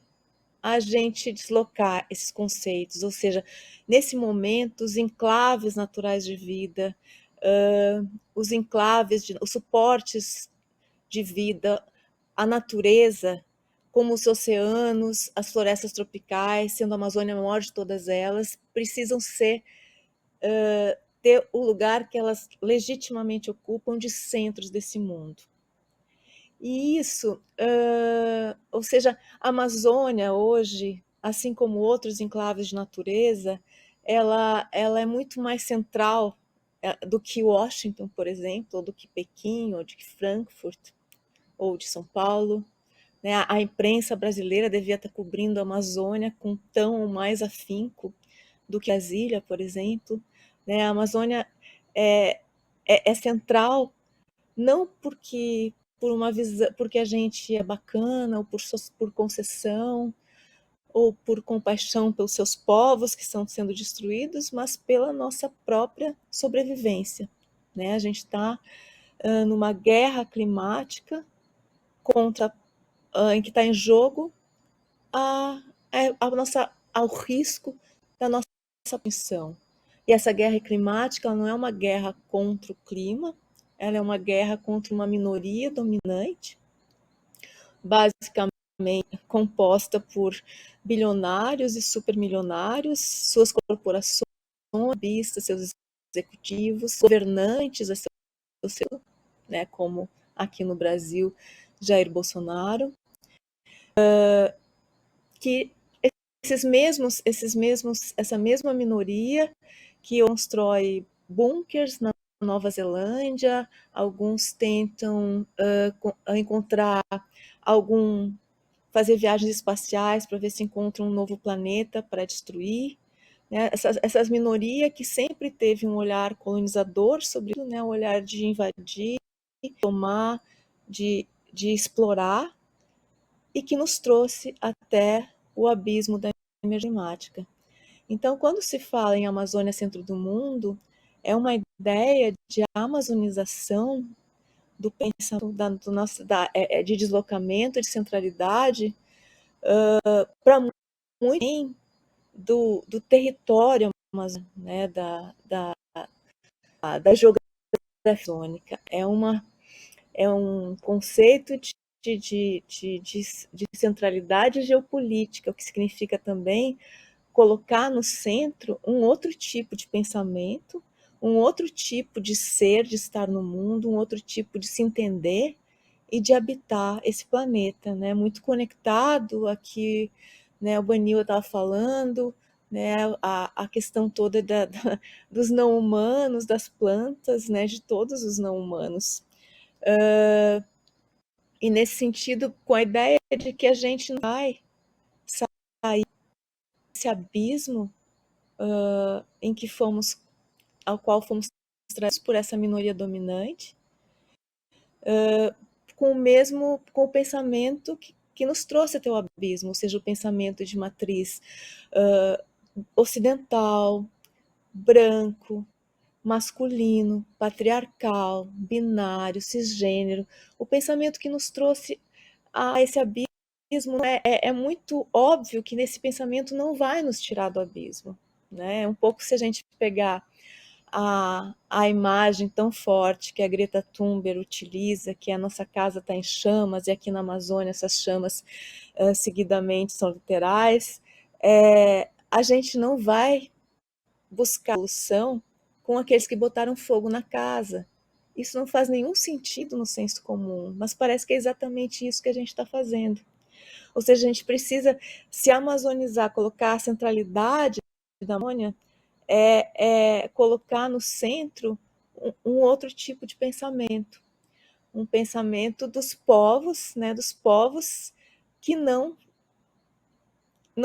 a gente deslocar esses conceitos, ou seja, nesse momento, os enclaves naturais de vida, os enclaves, os suportes de vida, a natureza, como os oceanos, as florestas tropicais, sendo a Amazônia a maior de todas elas, precisam ter o lugar que elas legitimamente ocupam de centros desse mundo. E isso, ou seja, a Amazônia hoje, assim como outros enclaves de natureza, ela é muito mais central do que Washington, por exemplo, ou do que Pequim, ou de Frankfurt, ou de São Paulo. Né? A imprensa brasileira devia estar cobrindo a Amazônia com tão mais afinco do que Brasília, por exemplo. Né? A Amazônia é central, não porque a gente é bacana, ou por concessão, ou por compaixão pelos seus povos que estão sendo destruídos, mas pela nossa própria sobrevivência. Né? A gente está numa guerra climática em que está em jogo ao risco da nossa missão. E essa guerra climática não é uma guerra contra o clima, ela é uma guerra contra uma minoria dominante, basicamente composta por bilionários e supermilionários, suas corporações, seus executivos, governantes, né, como aqui no Brasil, Jair Bolsonaro, que essa mesma minoria que constrói bunkers na Nova Zelândia, alguns tentam fazer viagens espaciais para ver se encontram um novo planeta para destruir. Né? Essas minorias que sempre teve um olhar colonizador sobre isso, né? Um olhar de invadir, tomar, de explorar, e que nos trouxe até o abismo da emergência climática. Então, quando se fala em Amazônia Centro do Mundo, é uma ideia de amazonização do pensamento de deslocamento, de centralidade, para muito bem do território amazônico, né, da geografia amazônica. É um conceito de centralidade geopolítica, o que significa também colocar no centro um outro tipo de pensamento, um outro tipo de ser, de estar no mundo, um outro tipo de se entender e de habitar esse planeta, né? Muito conectado aqui, né? O Banil estava falando, né? A questão toda dos não humanos, das plantas, né? De todos os não humanos. E nesse sentido, com a ideia de que a gente não vai sair desse abismo ao qual fomos trazidos por essa minoria dominante, com o pensamento que nos trouxe até o abismo, ou seja, o pensamento de matriz ocidental, branco, masculino, patriarcal, binário, cisgênero, o pensamento que nos trouxe a esse abismo. É muito óbvio que nesse pensamento não vai nos tirar do abismo. Né? Um pouco se a gente pegar a imagem tão forte que a Greta Thunberg utiliza, que a nossa casa está em chamas, e aqui na Amazônia essas chamas seguidamente são literais, a gente não vai buscar a solução com aqueles que botaram fogo na casa. Isso não faz nenhum sentido no senso comum, mas parece que é exatamente isso que a gente está fazendo. Ou seja, a gente precisa se amazonizar, colocar a centralidade da Amazônia, colocar no centro um outro tipo de pensamento, um pensamento dos povos, né, dos povos que não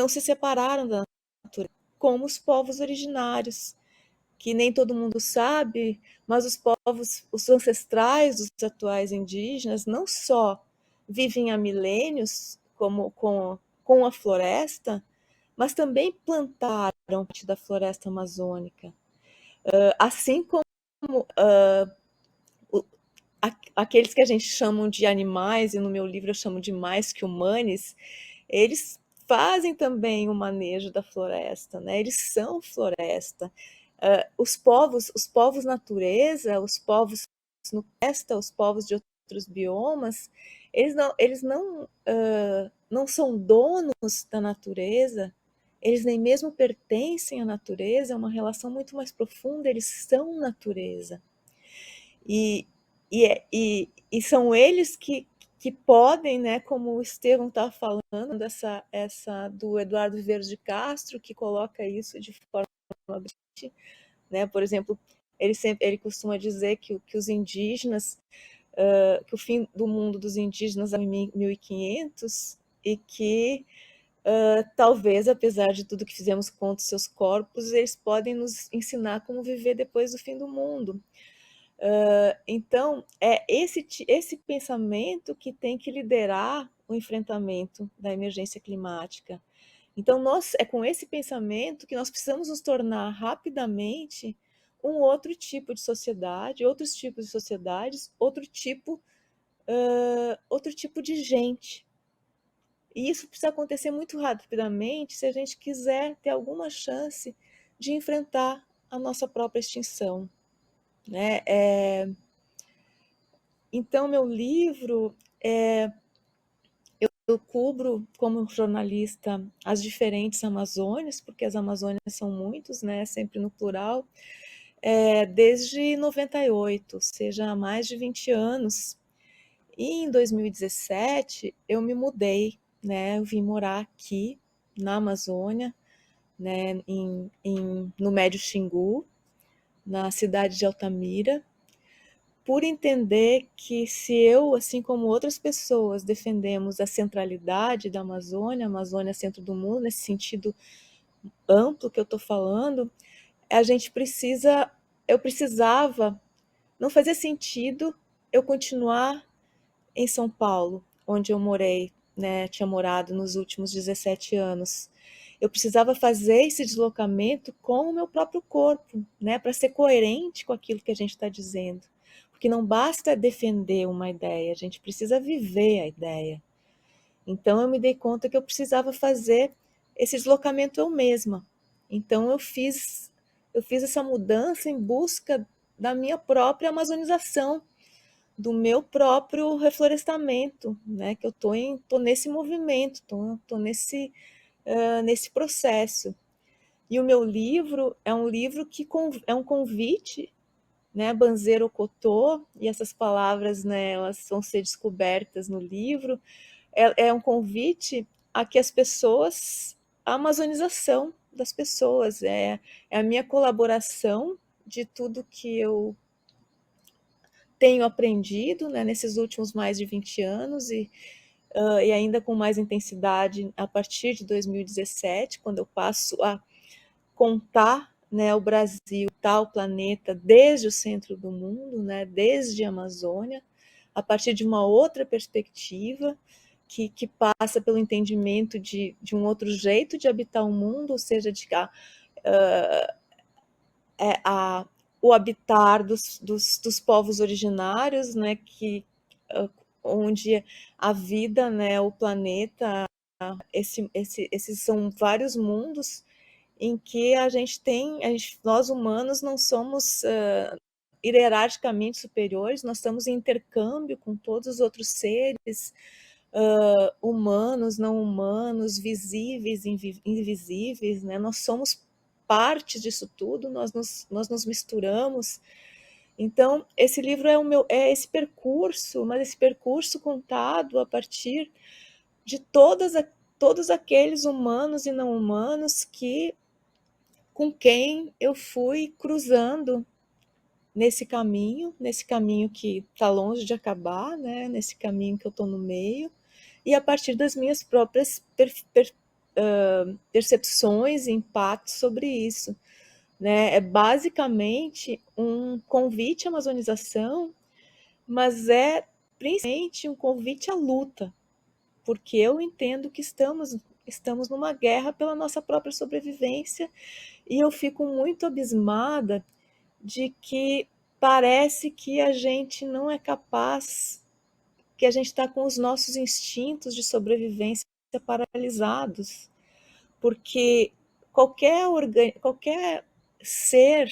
se separaram da natureza, como os povos originários, que nem todo mundo sabe, mas os povos, os ancestrais dos atuais indígenas, não só vivem há milênios com a floresta, mas também plantaram parte da floresta amazônica. Assim como aqueles que a gente chama de animais, e no meu livro eu chamo de mais que humanes, eles fazem também o manejo da floresta, né? Eles são floresta. Os povos natureza, os povos no floresta, os povos de outros biomas, eles não são donos da natureza, eles nem mesmo pertencem à natureza, é uma relação muito mais profunda, eles são natureza. E são eles que podem, né, como o Estevão está falando, essa do Eduardo Viveiros de Castro, que coloca isso de forma brilhante, né? Por exemplo, ele costuma dizer que os indígenas, que o fim do mundo dos indígenas é em 1500 e que talvez, apesar de tudo que fizemos contra os seus corpos, eles podem nos ensinar como viver depois do fim do mundo. Então, é esse pensamento que tem que liderar o enfrentamento da emergência climática. Então, é com esse pensamento que nós precisamos nos tornar rapidamente um outro tipo de sociedade, outros tipos de sociedades, outro tipo de gente. E isso precisa acontecer muito rapidamente se a gente quiser ter alguma chance de enfrentar a nossa própria extinção, né? Então, meu livro, eu cubro como jornalista as diferentes Amazônias, porque as Amazônias são muitos, né? Sempre no plural, desde 98, ou seja, há mais de 20 anos. E em 2017 eu me mudei, né? Eu vim morar aqui na Amazônia, né? No Médio Xingu, na cidade de Altamira, por entender que se eu, assim como outras pessoas, defendemos a centralidade da Amazônia, a Amazônia é centro do mundo, nesse sentido amplo que eu estou falando, eu precisava, não fazia sentido eu continuar em São Paulo, onde eu morei, né, tinha morado nos últimos 17 anos. Eu precisava fazer esse deslocamento com o meu próprio corpo, né, para ser coerente com aquilo que a gente está dizendo. Porque não basta defender uma ideia, a gente precisa viver a ideia. Então eu me dei conta que eu precisava fazer esse deslocamento eu mesma. Então eu fiz essa mudança em busca da minha própria amazonização, do meu próprio reflorestamento, né? Que eu tô nesse movimento, tô nesse processo. E o meu livro é um livro que é um convite, né? Banzeiro Okotô, e essas palavras, né, elas vão ser descobertas no livro, é um convite a que as pessoas, a amazonização das pessoas, é a minha colaboração de tudo que eu tenho aprendido, né, nesses últimos mais de 20 anos e ainda com mais intensidade a partir de 2017, quando eu passo a contar, né, o Brasil, o planeta, desde o centro do mundo, né, desde a Amazônia, a partir de uma outra perspectiva, que passa pelo entendimento de um outro jeito de habitar o mundo, ou seja, o habitar dos povos originários, né, onde a vida, né, o planeta, esses são vários mundos em que nós humanos não somos hierarquicamente superiores, nós estamos em intercâmbio com todos os outros seres, humanos, não humanos, visíveis, invisíveis, né? Nós somos partes disso tudo, nós nos misturamos. Então, esse livro é esse percurso, mas esse percurso contado a partir de todos aqueles humanos e não humanos com quem eu fui cruzando nesse caminho que está longe de acabar, né? Nesse caminho que eu estou no meio, e a partir das minhas próprias percepções e impactos sobre isso. Né? É basicamente um convite à amazonização, mas é principalmente um convite à luta, porque eu entendo que estamos numa guerra pela nossa própria sobrevivência, e eu fico muito abismada de que parece que a gente não é capaz, que a gente está com os nossos instintos de sobrevivência paralisados, porque qualquer ser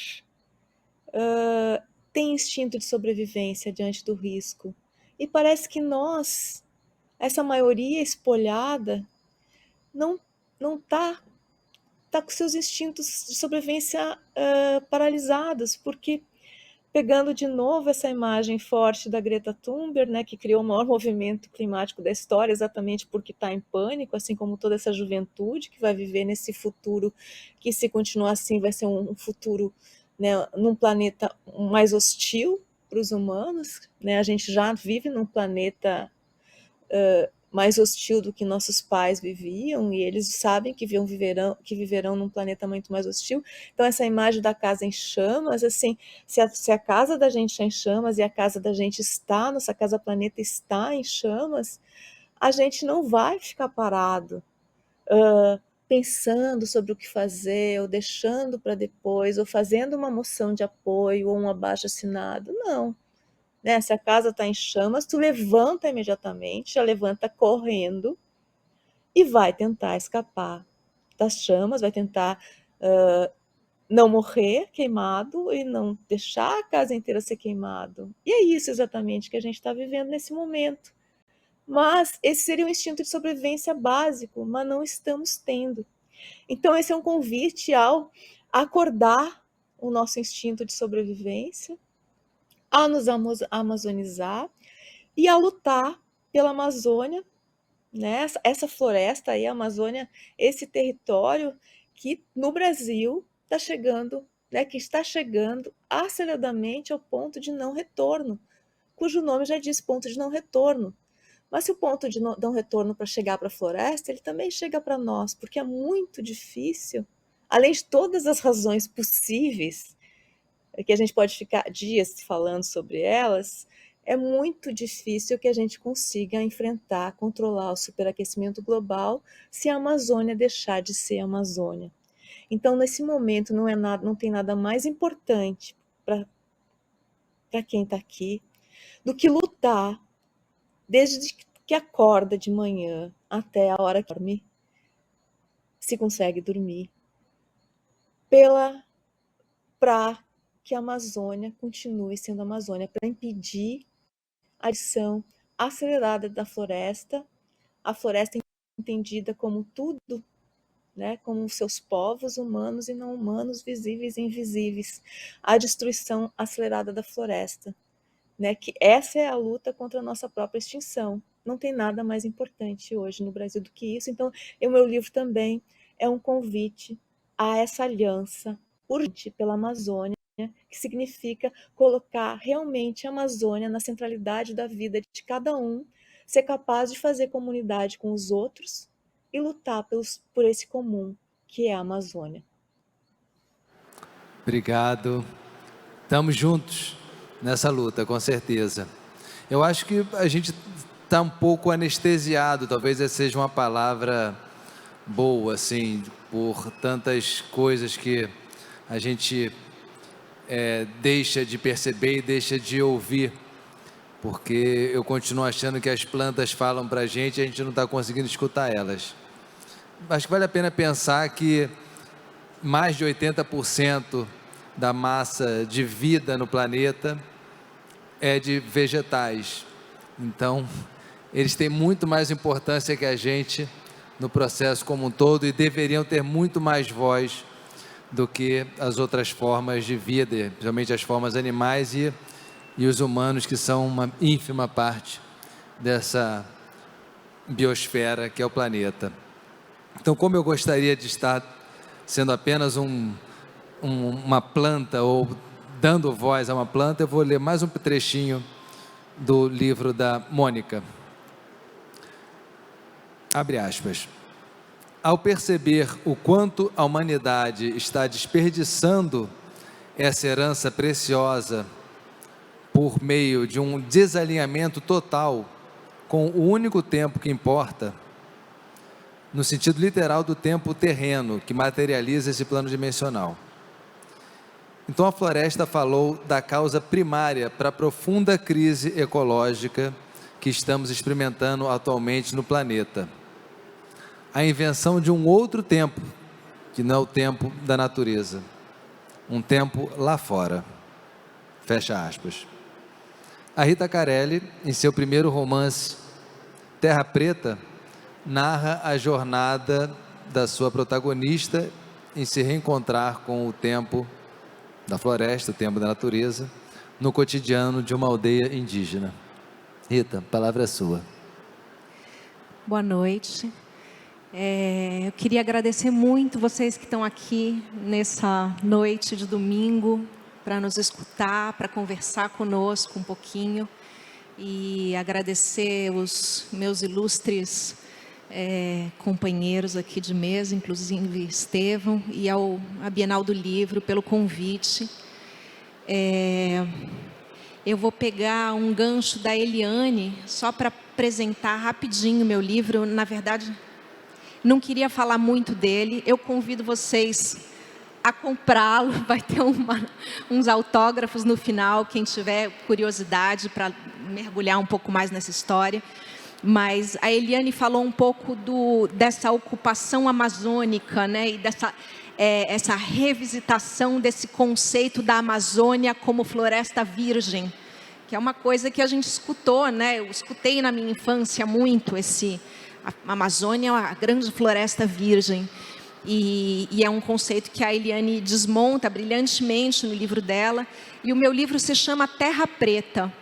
tem instinto de sobrevivência diante do risco. E parece que nós, essa maioria espolhada, não está com seus instintos de sobrevivência paralisados, porque, pegando de novo essa imagem forte da Greta Thunberg, né, que criou o maior movimento climático da história, exatamente porque está em pânico, assim como toda essa juventude que vai viver nesse futuro, que, se continuar assim, vai ser um futuro, né, num planeta mais hostil para os humanos. Né? A gente já vive num planeta mais hostil do que nossos pais viviam, e eles sabem que viverão num planeta muito mais hostil. Então, essa imagem da casa em chamas, assim, se a casa da gente está em chamas e a casa da gente nossa casa planeta está em chamas, a gente não vai ficar parado pensando sobre o que fazer, ou deixando para depois, ou fazendo uma moção de apoio, ou um abaixo-assinado. Não. Né? Se a casa está em chamas, tu levanta imediatamente, já levanta correndo e vai tentar escapar das chamas, vai tentar não morrer queimado e não deixar a casa inteira ser queimado. E é isso exatamente que a gente está vivendo nesse momento. Mas esse seria um instinto de sobrevivência básico, mas não estamos tendo. Então, esse é um convite ao acordar o nosso instinto de sobrevivência, a nos amazonizar e a lutar pela Amazônia, né? Essa floresta aí, a Amazônia, esse território que no Brasil está chegando, né? Que está chegando aceleradamente ao ponto de não retorno, cujo nome já diz ponto de não retorno. Mas se o ponto de não retorno para chegar para a floresta, ele também chega para nós, porque é muito difícil, além de todas as razões possíveis, que a gente pode ficar dias falando sobre elas, é muito difícil que a gente consiga enfrentar, controlar o superaquecimento global se a Amazônia deixar de ser Amazônia. Então, nesse momento, não tem nada mais importante para quem está aqui do que lutar desde que acorda de manhã até a hora que dorme, se consegue dormir, para que a Amazônia continue sendo Amazônia, para impedir a adição acelerada da floresta, a floresta entendida como tudo, né, como seus povos humanos e não humanos, visíveis e invisíveis, a destruição acelerada da floresta, né, que essa é a luta contra a nossa própria extinção. Não tem nada mais importante hoje no Brasil do que isso. Então, o meu livro também é um convite a essa aliança urgente pela Amazônia, que significa colocar realmente a Amazônia na centralidade da vida de cada um, ser capaz de fazer comunidade com os outros e lutar por esse comum, que é a Amazônia. Obrigado. Estamos juntos nessa luta, com certeza. Eu acho que a gente está um pouco anestesiado, talvez essa seja uma palavra boa, assim, por tantas coisas que a gente deixa de perceber e deixa de ouvir, porque eu continuo achando que as plantas falam para a gente não está conseguindo escutar elas. Acho que vale a pena pensar que mais de 80% da massa de vida no planeta é de vegetais. Então, eles têm muito mais importância que a gente no processo como um todo e deveriam ter muito mais voz do que as outras formas de vida, principalmente as formas animais e os humanos, que são uma ínfima parte dessa biosfera que é o planeta. Então, como eu gostaria de estar sendo apenas uma planta, ou dando voz a uma planta, eu vou ler mais um trechinho do livro da Mônica. Abre aspas. Ao perceber o quanto a humanidade está desperdiçando essa herança preciosa por meio de um desalinhamento total com o único tempo que importa, no sentido literal do tempo terreno, que materializa esse plano dimensional. Então a floresta falou da causa primária para a profunda crise ecológica que estamos experimentando atualmente no planeta. A invenção de um outro tempo, que não é o tempo da natureza. Um tempo lá fora. Fecha aspas. A Rita Carelli, em seu primeiro romance, Terra Preta, narra a jornada da sua protagonista em se reencontrar com o tempo da floresta, o tempo da natureza, no cotidiano de uma aldeia indígena. Rita, a palavra é sua. Boa noite. Eu queria agradecer muito vocês que estão aqui nessa noite de domingo para nos escutar, para conversar conosco um pouquinho, e agradecer os meus ilustres companheiros aqui de mesa, inclusive Estevão, e à Bienal do Livro pelo convite. Eu vou pegar um gancho da Eliane só para apresentar rapidinho meu livro. Na verdade, não queria falar muito dele. Eu convido vocês a comprá-lo. Vai ter uns autógrafos no final, quem tiver curiosidade para mergulhar um pouco mais nessa história. Mas a Eliane falou um pouco dessa ocupação amazônica, né? E essa revisitação desse conceito da Amazônia como floresta virgem, que é uma coisa que a gente escutou, né? Eu escutei na minha infância muito a Amazônia é uma grande floresta virgem. E é um conceito que a Eliane desmonta brilhantemente no livro dela. E o meu livro se chama Terra Preta.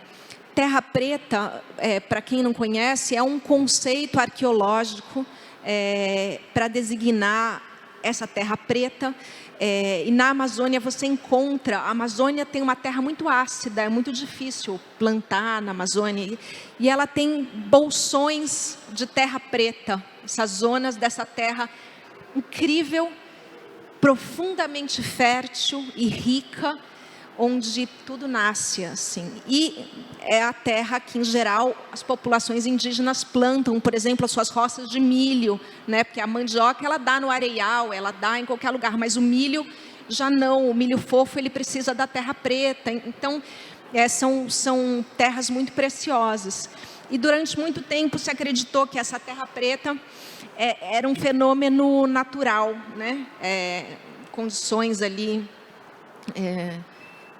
Terra Preta, para quem não conhece, é um conceito arqueológico para designar essa terra preta. E na Amazônia você encontra... A Amazônia tem uma terra muito ácida, é muito difícil plantar na Amazônia. E ela tem bolsões de terra preta, essas zonas dessa terra incrível, profundamente fértil e rica, onde tudo nasce, assim. E é a terra que, em geral, as populações indígenas plantam, por exemplo, as suas roças de milho, né? Porque a mandioca, ela dá no areial, ela dá em qualquer lugar, mas o milho já não. O milho fofo, ele precisa da terra preta. Então, são terras muito preciosas. E durante muito tempo se acreditou que essa terra preta era um fenômeno natural, né? Condições ali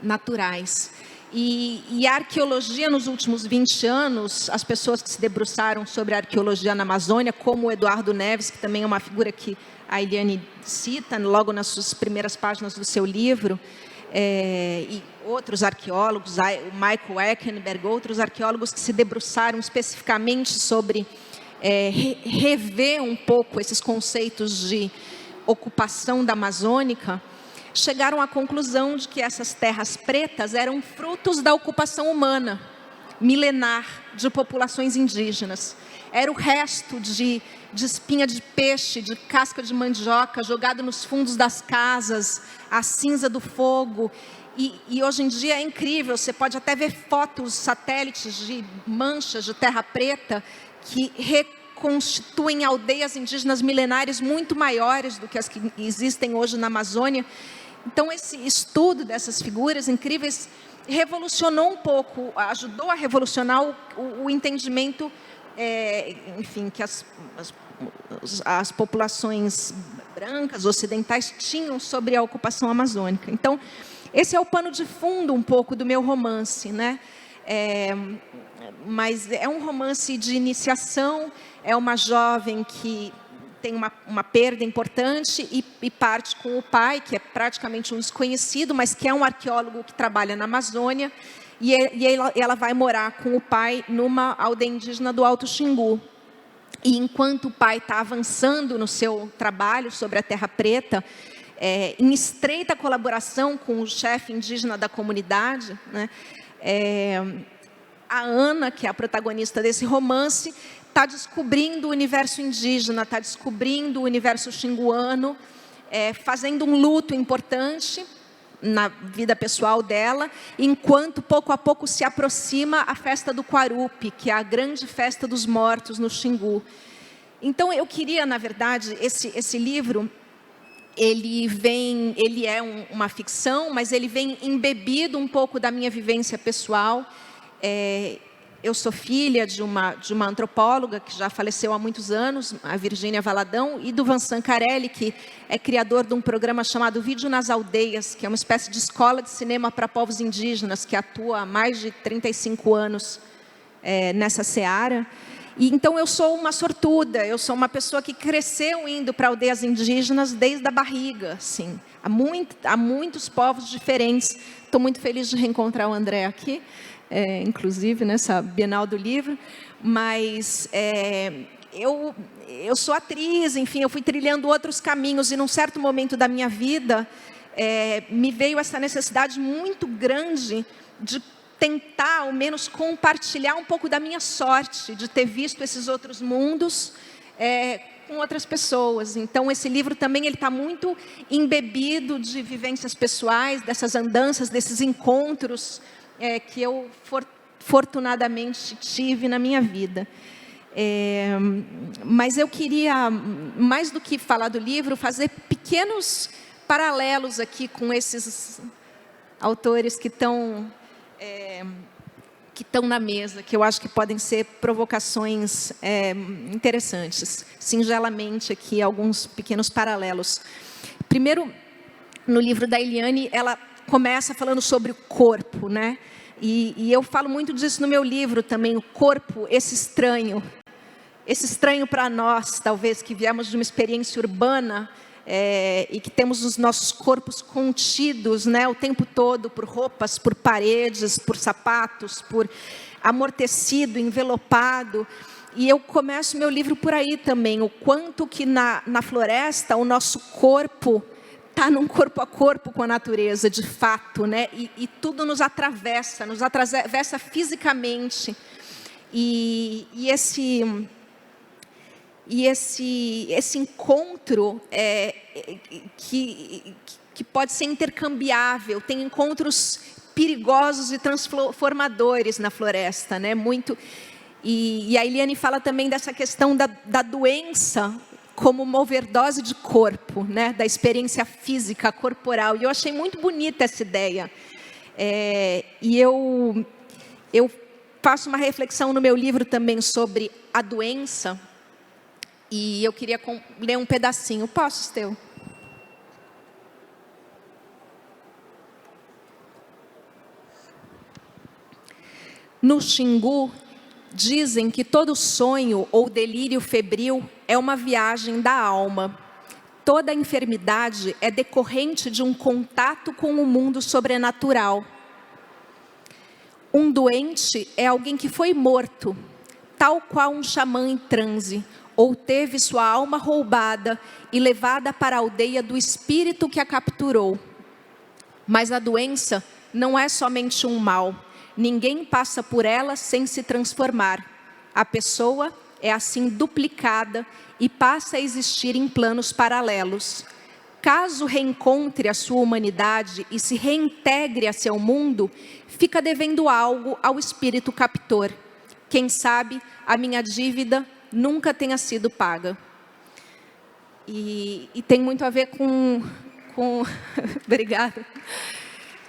naturais. E a arqueologia, nos últimos 20 anos, as pessoas que se debruçaram sobre a arqueologia na Amazônia, como o Eduardo Neves, que também é uma figura que a Eliane cita logo nas suas primeiras páginas do seu livro, e outros arqueólogos, o Michael Eckenberg, outros arqueólogos que se debruçaram especificamente sobre rever um pouco esses conceitos de ocupação da Amazônica, chegaram à conclusão de que essas terras pretas eram frutos da ocupação humana, milenar, de populações indígenas. Era o resto de espinha de peixe, de casca de mandioca, jogado nos fundos das casas, a cinza do fogo. E hoje em dia é incrível, você pode até ver fotos, satélites de manchas de terra preta, que reconstituem aldeias indígenas milenares muito maiores do que as que existem hoje na Amazônia. Então, esse estudo dessas figuras incríveis revolucionou um pouco, ajudou a revolucionar o entendimento, enfim, que as populações brancas, ocidentais, tinham sobre a ocupação amazônica. Então, esse é o pano de fundo um pouco do meu romance, né? Mas é um romance de iniciação, é uma jovem que tem uma perda importante e parte com o pai, que é praticamente um desconhecido, mas que é um arqueólogo que trabalha na Amazônia, e ela vai morar com o pai numa aldeia indígena do Alto Xingu. E enquanto o pai está avançando no seu trabalho sobre a Terra Preta, em estreita colaboração com o chefe indígena da comunidade, né, a Ana, que é a protagonista desse romance, está descobrindo o universo indígena, está descobrindo o universo xinguano, fazendo um luto importante na vida pessoal dela, enquanto pouco a pouco se aproxima a festa do Quarupi, que é a grande festa dos mortos no Xingu. Então eu queria, na verdade, esse livro, ele é uma ficção, mas ele vem embebido um pouco da minha vivência pessoal. Eu sou filha de uma antropóloga que já faleceu há muitos anos, a Virgínia Valadão, e do Vincent Carelli, que é criador de um programa chamado Vídeo nas Aldeias, que é uma espécie de escola de cinema para povos indígenas, que atua há mais de 35 anos nessa seara. E então eu sou uma sortuda, eu sou uma pessoa que cresceu indo para aldeias indígenas desde a barriga, assim. Há muitos povos diferentes. Estou muito feliz de reencontrar o André aqui, inclusive nessa Bienal do Livro, mas eu sou atriz, enfim, eu fui trilhando outros caminhos, e num certo momento da minha vida, me veio essa necessidade muito grande de tentar, ao menos, compartilhar um pouco da minha sorte, de ter visto esses outros mundos com outras pessoas. Então, esse livro também está muito embebido de vivências pessoais, dessas andanças, desses encontros que eu, fortunadamente, tive na minha vida. Mas eu queria, mais do que falar do livro, fazer pequenos paralelos aqui com esses autores que estão na mesa, que eu acho que podem ser provocações interessantes. Singelamente aqui, alguns pequenos paralelos. Primeiro, no livro da Eliane, ela começa falando sobre o corpo, né? E eu falo muito disso no meu livro também, o corpo, esse estranho para nós, talvez, que viemos de uma experiência urbana, e que temos os nossos corpos contidos, né, o tempo todo por roupas, por paredes, por sapatos, por amortecido, envelopado. E eu começo meu livro por aí também, o quanto que na floresta o nosso corpo está num corpo a corpo com a natureza, de fato, né, e tudo nos atravessa fisicamente. E esse encontro que pode ser intercambiável, tem encontros perigosos e transformadores na floresta, né? Muito. E a Eliane fala também dessa questão da doença como uma overdose de corpo, né? Da experiência física, corporal. E eu achei muito bonita essa ideia. E eu faço uma reflexão no meu livro também sobre a doença. E eu queria ler um pedacinho. Posso, Esteu? No Xingu, dizem que todo sonho ou delírio febril é uma viagem da alma. Toda enfermidade é decorrente de um contato com o mundo sobrenatural. Um doente é alguém que foi morto, tal qual um xamã em transe, ou teve sua alma roubada e levada para a aldeia do espírito que a capturou. Mas a doença não é somente um mal. Ninguém passa por ela sem se transformar. A pessoa é assim duplicada e passa a existir em planos paralelos. Caso reencontre a sua humanidade e se reintegre a seu mundo, fica devendo algo ao espírito captor. Quem sabe a minha dívida nunca tenha sido paga. E tem muito a ver com obrigada.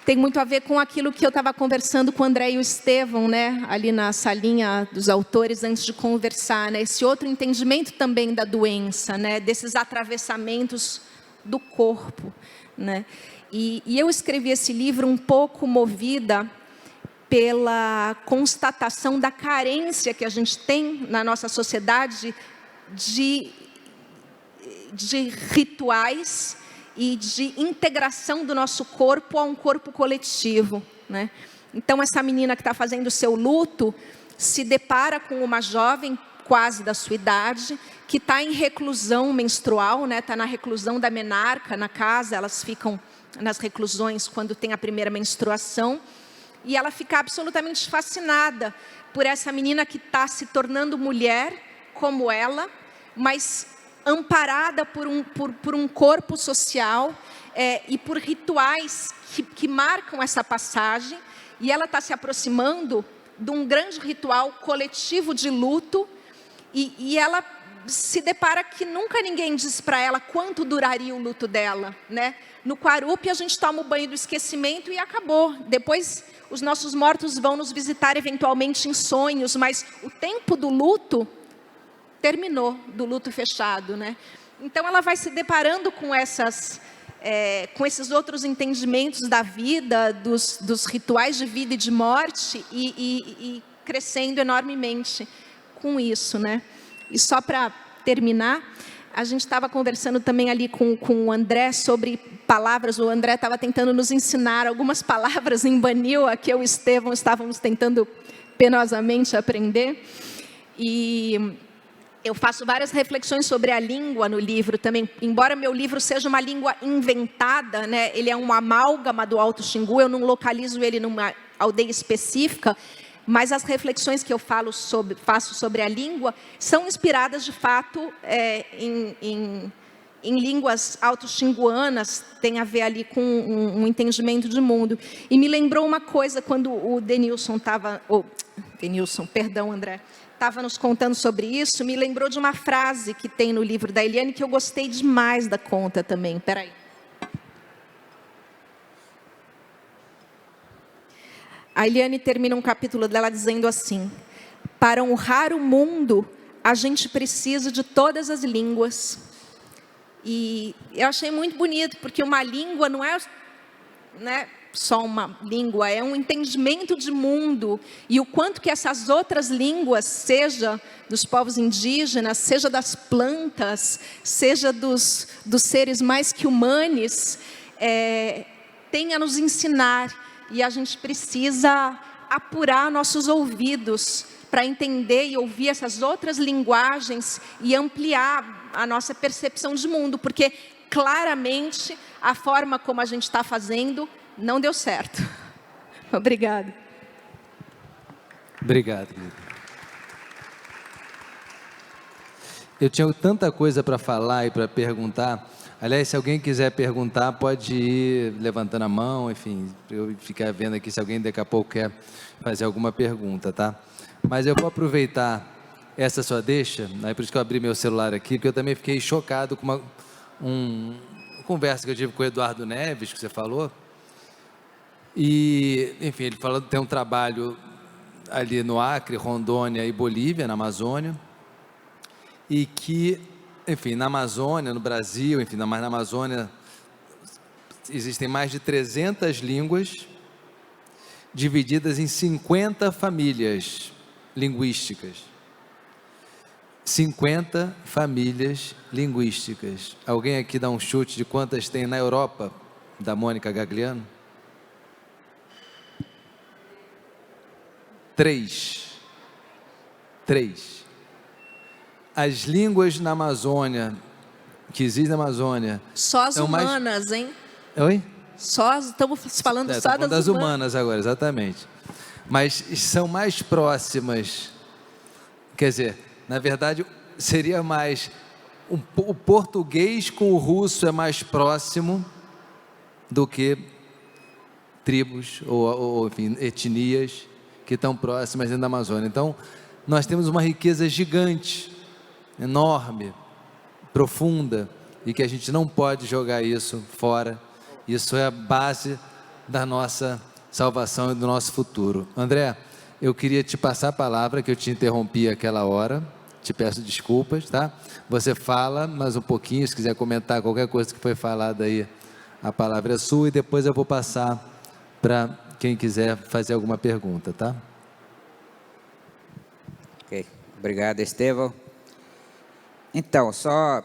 Tem muito a ver com aquilo que eu estava conversando com o André e o Estevão, né? Ali na salinha dos autores, antes de conversar, né? Esse outro entendimento também da doença, né? Desses atravessamentos do corpo, né? E eu escrevi esse livro um pouco movida pela constatação da carência que a gente tem na nossa sociedade de de rituais e de integração do nosso corpo a um corpo coletivo, né? Então, essa menina que está fazendo o seu luto se depara com uma jovem quase da sua idade, que está em reclusão menstrual, né? Está na reclusão da menarca na casa, elas ficam nas reclusões quando tem a primeira menstruação, e ela fica absolutamente fascinada por essa menina que está se tornando mulher como ela, mas amparada por um corpo social e por rituais que marcam essa passagem, e ela está se aproximando de um grande ritual coletivo de luto, e ela se depara que nunca ninguém disse para ela quanto duraria o luto dela, né? No Quarupi a gente toma o banho do esquecimento e acabou. Depois os nossos mortos vão nos visitar eventualmente em sonhos, mas o tempo do luto terminou, do luto fechado, né? Então ela vai se deparando com esses outros entendimentos da vida, dos rituais de vida e de morte, e crescendo enormemente com isso, né? E só para terminar, a gente estava conversando também ali com o André sobre palavras. O André estava tentando nos ensinar algumas palavras em Banil, que eu e o Estevão estávamos tentando penosamente aprender. E eu faço várias reflexões sobre a língua no livro também. Embora meu livro seja uma língua inventada, né, ele é um amálgama do Alto Xingu, eu não localizo ele numa aldeia específica, mas as reflexões que eu faço sobre a língua são inspiradas, de fato, em línguas alto-xinguanas, tem a ver ali com um entendimento de mundo. E me lembrou uma coisa, quando o André, estava nos contando sobre isso, me lembrou de uma frase que tem no livro da Eliane, que eu gostei demais da conta também. Espera aí. A Eliane termina um capítulo dela dizendo assim: para honrar o mundo, a gente precisa de todas as línguas. E eu achei muito bonito, porque uma língua não é, né, só uma língua, é um entendimento de mundo. E o quanto que essas outras línguas, seja dos povos indígenas, seja das plantas, seja dos seres mais que humanos, tem a nos ensinar. E a gente precisa apurar nossos ouvidos para entender e ouvir essas outras linguagens e ampliar a nossa percepção de mundo, porque claramente a forma como a gente está fazendo não deu certo. Obrigada. Obrigado. Eu tinha tanta coisa para falar e para perguntar. Aliás, se alguém quiser perguntar, pode ir levantando a mão, enfim, eu ficar vendo aqui se alguém daqui a pouco quer fazer alguma pergunta, tá? Mas eu vou aproveitar essa sua deixa, né? Por isso que eu abri meu celular aqui, porque eu também fiquei chocado com uma conversa que eu tive com o Eduardo Neves, que você falou. E, enfim, ele falou que tem um trabalho ali no Acre, Rondônia e Bolívia, na Amazônia, e que, enfim, na Amazônia, no Brasil, enfim, mas na Amazônia, existem mais de 300 línguas divididas em 50 famílias linguísticas. 50 famílias linguísticas. Alguém aqui dá um chute de quantas tem na Europa, da Mônica Gagliano? 3. As línguas na Amazônia, que existem na Amazônia... Só as humanas, hein? Oi? Estamos falando só das humanas agora, exatamente. Mas são mais próximas, quer dizer, na verdade, seria mais... O português com o russo é mais próximo do que tribos ou enfim, etnias que estão próximas dentro da Amazônia. Então, nós temos uma riqueza gigante, enorme, profunda, e que a gente não pode jogar isso fora. Isso é a base da nossa salvação e do nosso futuro. André, eu queria te passar a palavra, que eu te interrompi aquela hora, te peço desculpas, tá? Você fala mais um pouquinho, se quiser comentar qualquer coisa que foi falada aí, a palavra é sua, e depois eu vou passar para quem quiser fazer alguma pergunta, tá? Ok, obrigado, Estevão. Então, só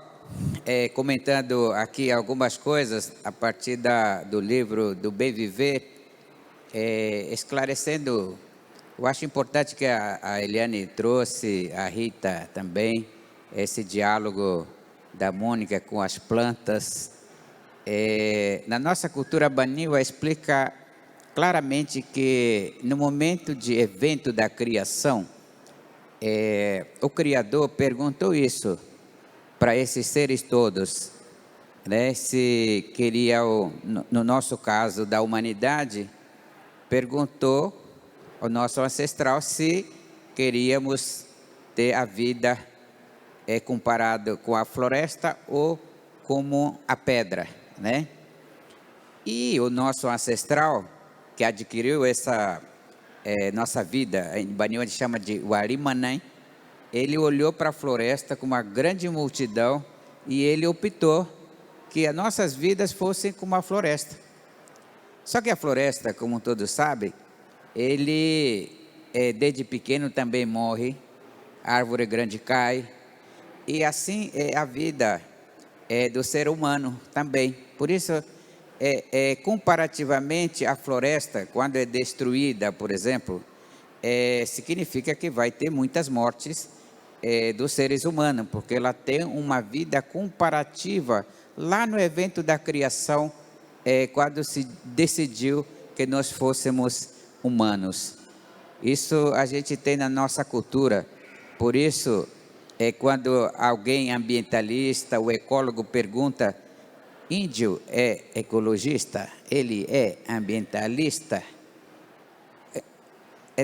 comentando aqui algumas coisas a partir do livro do Bem Viver, esclarecendo. Eu acho importante que a Eliane trouxe, a Rita também, esse diálogo da Mônica com as plantas. Na nossa cultura baniwa explica claramente que no momento de evento da criação, o Criador perguntou isso para esses seres todos, né? Se queria, no nosso caso da humanidade, perguntou ao nosso ancestral se queríamos ter a vida comparado com a floresta ou como a pedra, né? E o nosso ancestral, que adquiriu essa nossa vida, em Baniwa a gente chama de Warimanai, ele olhou para a floresta com uma grande multidão e ele optou que as nossas vidas fossem como a floresta. Só que a floresta, como todos sabem, ele desde pequeno também morre, a árvore grande cai, e assim é a vida do ser humano também. Por isso, comparativamente, a floresta, quando é destruída, por exemplo, significa que vai ter muitas mortes dos seres humanos, porque ela tem uma vida comparativa lá no evento da criação, quando se decidiu que nós fôssemos humanos. Isso a gente tem na nossa cultura. Por isso, quando alguém ambientalista, o ecólogo pergunta: índio é ecologista? Ele é ambientalista?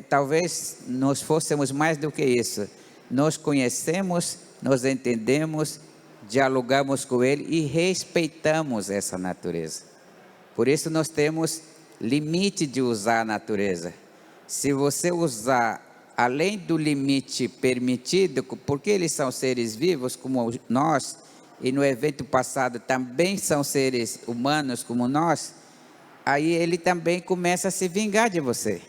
Talvez nós fôssemos mais do que isso. Nós conhecemos, nós entendemos, dialogamos com ele e respeitamos essa natureza. Por isso nós temos limite de usar a natureza. Se você usar além do limite permitido, porque eles são seres vivos como nós, e no evento passado também são seres humanos como nós, aí ele também começa a se vingar de você.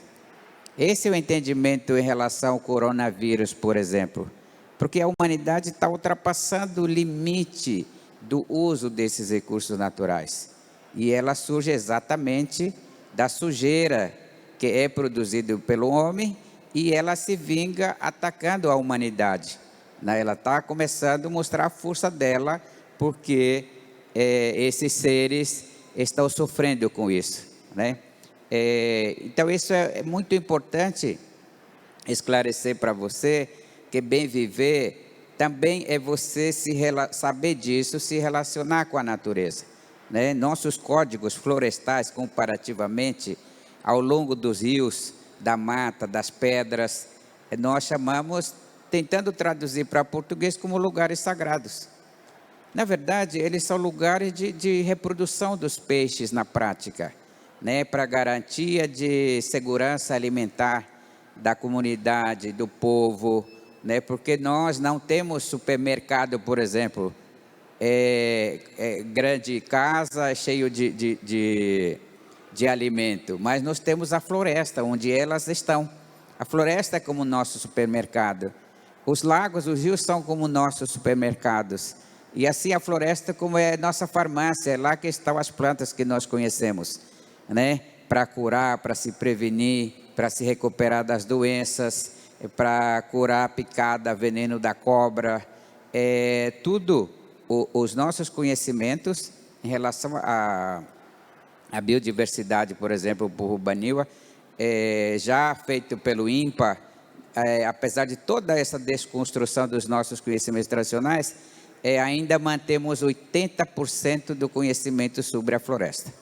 Esse é o entendimento em relação ao coronavírus, por exemplo. Porque a humanidade está ultrapassando o limite do uso desses recursos naturais. E ela surge exatamente da sujeira que é produzida pelo homem, e ela se vinga atacando a humanidade. Ela está começando a mostrar a força dela, porque esses seres estão sofrendo com isso, né? Então isso é muito importante esclarecer para você, que bem viver também é você saber disso, se relacionar com a natureza, né? Nossos códigos florestais, comparativamente, ao longo dos rios, da mata, das pedras, nós chamamos, tentando traduzir para português, como lugares sagrados. Na verdade, eles são lugares de reprodução dos peixes na prática, né? Para garantia de segurança alimentar da comunidade, do povo, né? Porque nós não temos supermercado, por exemplo, grande casa cheio de alimento, mas nós temos a floresta onde elas estão. A floresta é como nosso supermercado. Os lagos, os rios são como nossos supermercados. E assim a floresta como é nossa farmácia, é lá que estão as plantas que nós conhecemos, né? Para curar, para se prevenir, para se recuperar das doenças, para curar a picada, veneno da cobra. Tudo os nossos conhecimentos em relação à biodiversidade, por exemplo, por Baniwa, já feito pelo INPA, apesar de toda essa desconstrução dos nossos conhecimentos tradicionais, ainda mantemos 80% do conhecimento sobre a floresta.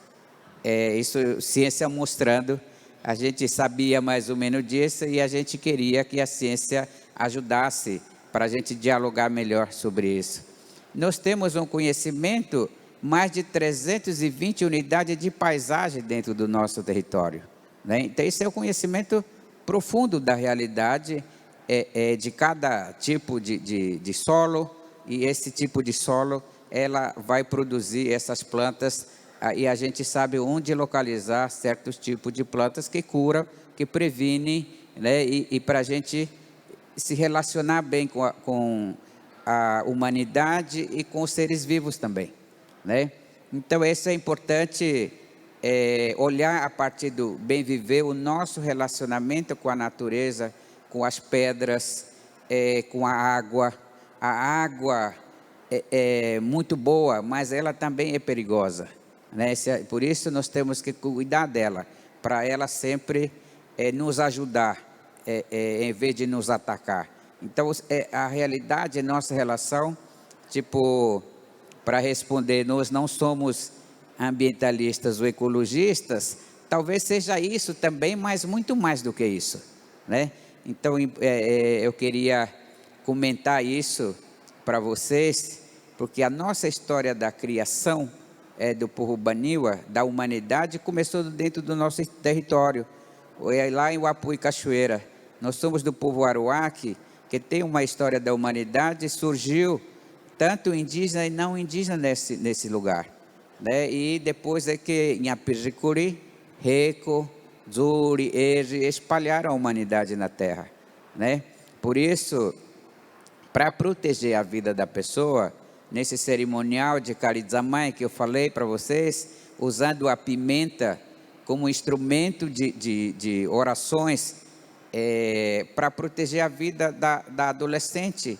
Isso, ciência mostrando, a gente sabia mais ou menos disso e a gente queria que a ciência ajudasse para a gente dialogar melhor sobre isso. Nós temos um conhecimento, mais de 320 unidades de paisagem dentro do nosso território, né? Então, esse é o conhecimento profundo da realidade de cada tipo de solo, e esse tipo de solo, ela vai produzir essas plantas, e a gente sabe onde localizar certos tipos de plantas que curam, que previnem, né? E para a gente se relacionar bem com a humanidade e com os seres vivos também, né? Então, isso é importante, olhar a partir do bem viver o nosso relacionamento com a natureza, com as pedras, com a água. A água é muito boa, mas ela também é perigosa, né? Por isso nós temos que cuidar dela, para ela sempre nos ajudar, em vez de nos atacar. Então, a realidade é nossa relação, tipo, para responder, nós não somos ambientalistas ou ecologistas, talvez seja isso também, mas muito mais do que isso, né? Então, eu queria comentar isso para vocês, porque a nossa história da criação do povo Baniwa, da humanidade, começou dentro do nosso território, lá em Uapu e Cachoeira. Nós somos do povo Aruaque, que tem uma história da humanidade, surgiu tanto indígena e não indígena nesse lugar, né? E depois é que Nhapiricuri, Reco, Zuri, Eri espalharam a humanidade na terra, né? Por isso, para proteger a vida da pessoa, nesse cerimonial de Carizamai que eu falei para vocês, usando a pimenta como instrumento de orações, para proteger a vida da adolescente,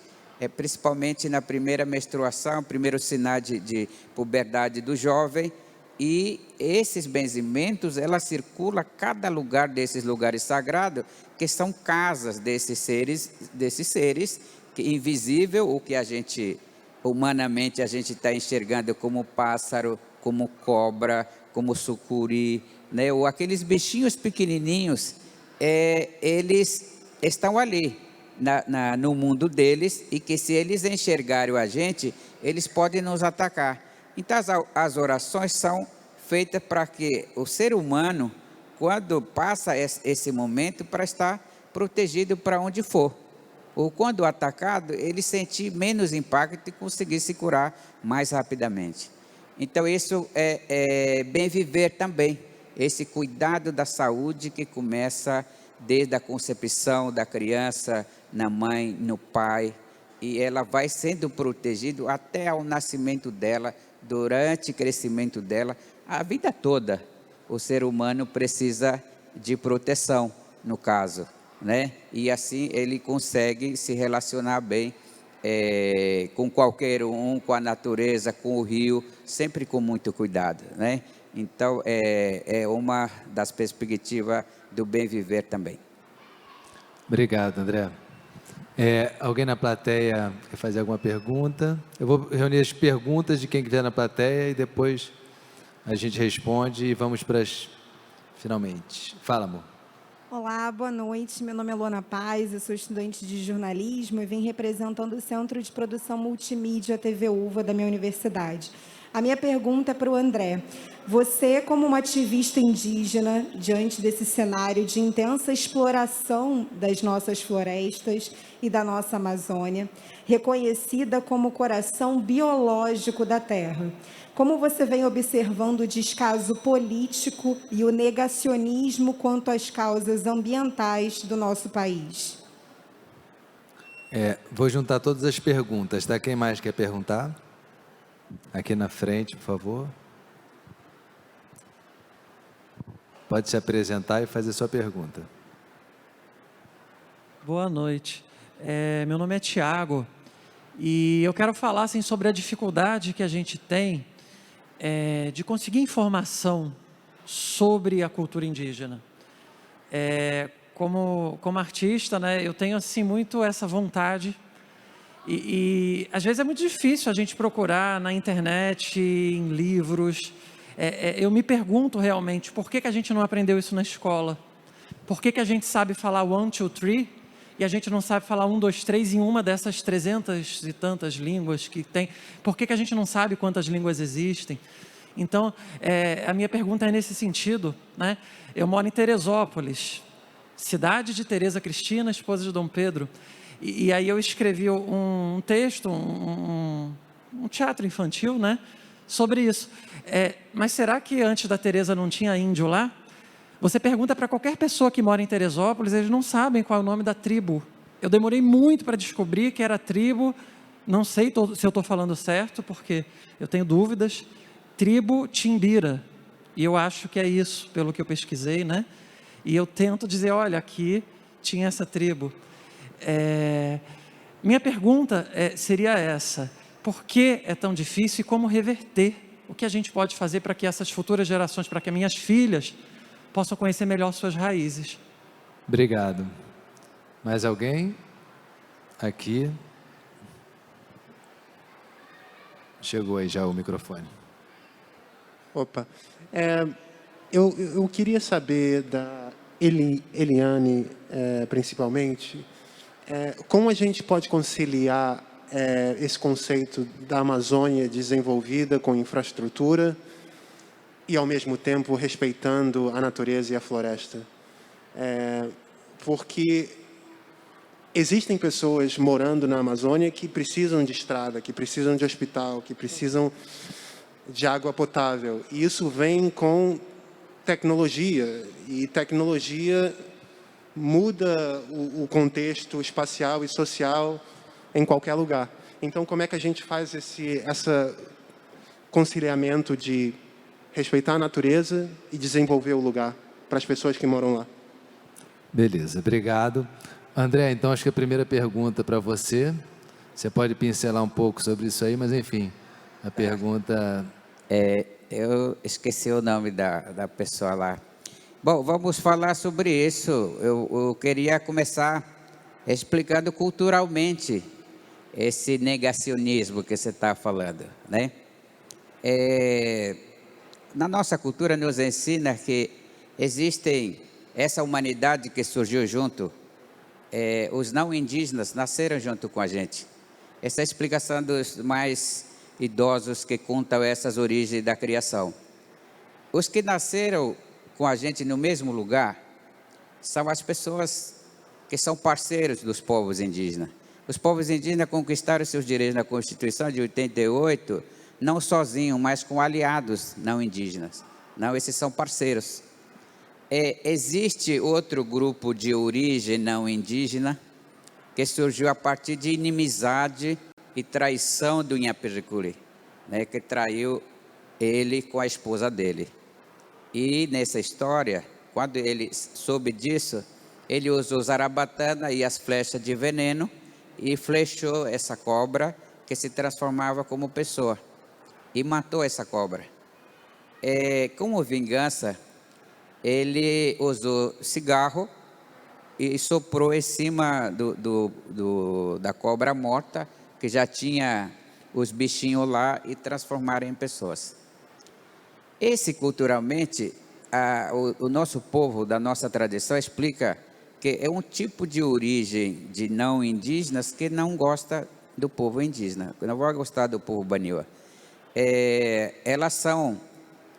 principalmente na primeira menstruação, primeiro sinal de puberdade do jovem. E esses benzimentos, ela circula cada lugar desses lugares sagrados, que são casas desses seres que invisível, o que a gente, humanamente, a gente está enxergando como pássaro, como cobra, como sucuri, né? Ou aqueles bichinhos pequenininhos, eles estão ali, no mundo deles, e que se eles enxergarem a gente, eles podem nos atacar. Então, as orações são feitas para que o ser humano, quando passa esse momento, para estar protegido para onde for. Ou quando atacado, ele sentir menos impacto e conseguir se curar mais rapidamente. Então, isso é bem viver também. Esse cuidado da saúde que começa desde a concepção da criança, na mãe, no pai, e ela vai sendo protegida até ao nascimento dela, durante o crescimento dela, a vida toda. O ser humano precisa de proteção, no caso, né? E assim ele consegue se relacionar bem com qualquer um, com a natureza, com o rio, sempre com muito cuidado, né? Então, é uma das perspectivas do bem viver também. Obrigado, André. Alguém na plateia quer fazer alguma pergunta? Eu vou reunir as perguntas de quem estiver na plateia e depois a gente responde e vamos para as finalmente. Fala, amor. Olá, boa noite. Meu nome é Luana Paz, eu sou estudante de jornalismo e vim representando o Centro de Produção Multimídia TV Uva da minha universidade. A minha pergunta é para o André. Você, como uma ativista indígena, diante desse cenário de intensa exploração das nossas florestas e da nossa Amazônia, reconhecida como o coração biológico da Terra, como você vem observando o descaso político e o negacionismo quanto às causas ambientais do nosso país? Vou juntar todas as perguntas, tá? Quem mais quer perguntar? Aqui na frente, por favor. Pode se apresentar e fazer sua pergunta. Boa noite. Meu nome é Tiago e eu quero falar assim, sobre a dificuldade que a gente tem de conseguir informação sobre a cultura indígena. Como artista, né, eu tenho assim, muito essa vontade e às vezes é muito difícil a gente procurar na internet, em livros. Eu me pergunto realmente, por que a gente não aprendeu isso na escola? Por que a gente sabe falar 1, 2, 3 e a gente não sabe falar 1, 2, 3 em uma dessas 300 e tantas línguas que tem? Por que a gente não sabe quantas línguas existem? Então, a minha pergunta é nesse sentido, né? Eu moro em Teresópolis, cidade de Teresa Cristina, esposa de Dom Pedro, e aí eu escrevi um texto, um teatro infantil, né? Sobre isso. Mas será que antes da Teresa não tinha índio lá? Você pergunta para qualquer pessoa que mora em Teresópolis, eles não sabem qual é o nome da tribo. Eu demorei muito para descobrir que era a tribo não sei se eu estou falando certo, porque eu tenho dúvidas, tribo Timbira, e eu acho que é isso, pelo que eu pesquisei, né? E eu tento dizer, olha, aqui tinha essa tribo. Minha pergunta seria essa: por que é tão difícil e como reverter? O que a gente pode fazer para que essas futuras gerações, para que minhas filhas possam conhecer melhor suas raízes? Obrigado. Mais alguém? Aqui. Chegou aí já o microfone. Opa. Eu queria saber da Eliane, principalmente, como a gente pode conciliar esse conceito da Amazônia desenvolvida com infraestrutura e, ao mesmo tempo, respeitando a natureza e a floresta. Porque existem pessoas morando na Amazônia que precisam de estrada, que precisam de hospital, que precisam de água potável. E isso vem com tecnologia. E tecnologia muda o contexto espacial e social em qualquer lugar. Então, como é que a gente faz esse conciliamento de respeitar a natureza e desenvolver o lugar para as pessoas que moram lá? Beleza, obrigado. André, então acho que a primeira pergunta para você, você pode pincelar um pouco sobre isso aí, mas enfim, a pergunta... Eu esqueci o nome da pessoa lá. Bom, vamos falar sobre isso. Eu queria começar explicando culturalmente esse negacionismo que você está falando, né? Na nossa cultura nos ensina que existem essa humanidade que surgiu junto, os não indígenas nasceram junto com a gente. Essa é a explicação dos mais idosos que contam essas origens da criação. Os que nasceram com a gente no mesmo lugar são as pessoas que são parceiros dos povos indígenas. Os povos indígenas conquistaram seus direitos na Constituição de 88, não sozinhos, mas com aliados não indígenas. Não, esses são parceiros. Existe outro grupo de origem não indígena que surgiu a partir de inimizade e traição do Inhapiricuri, né, que traiu ele com a esposa dele. E nessa história, quando ele soube disso, ele usou o zarabatana e as flechas de veneno e flechou essa cobra que se transformava como pessoa e matou essa cobra. Como vingança, ele usou cigarro e soprou em cima da cobra morta, que já tinha os bichinhos lá, e transformaram em pessoas. Culturalmente, o nosso povo, da nossa tradição, explica que é um tipo de origem de não indígenas que não gosta do povo indígena, não vai gostar do povo Baniwa. Elas são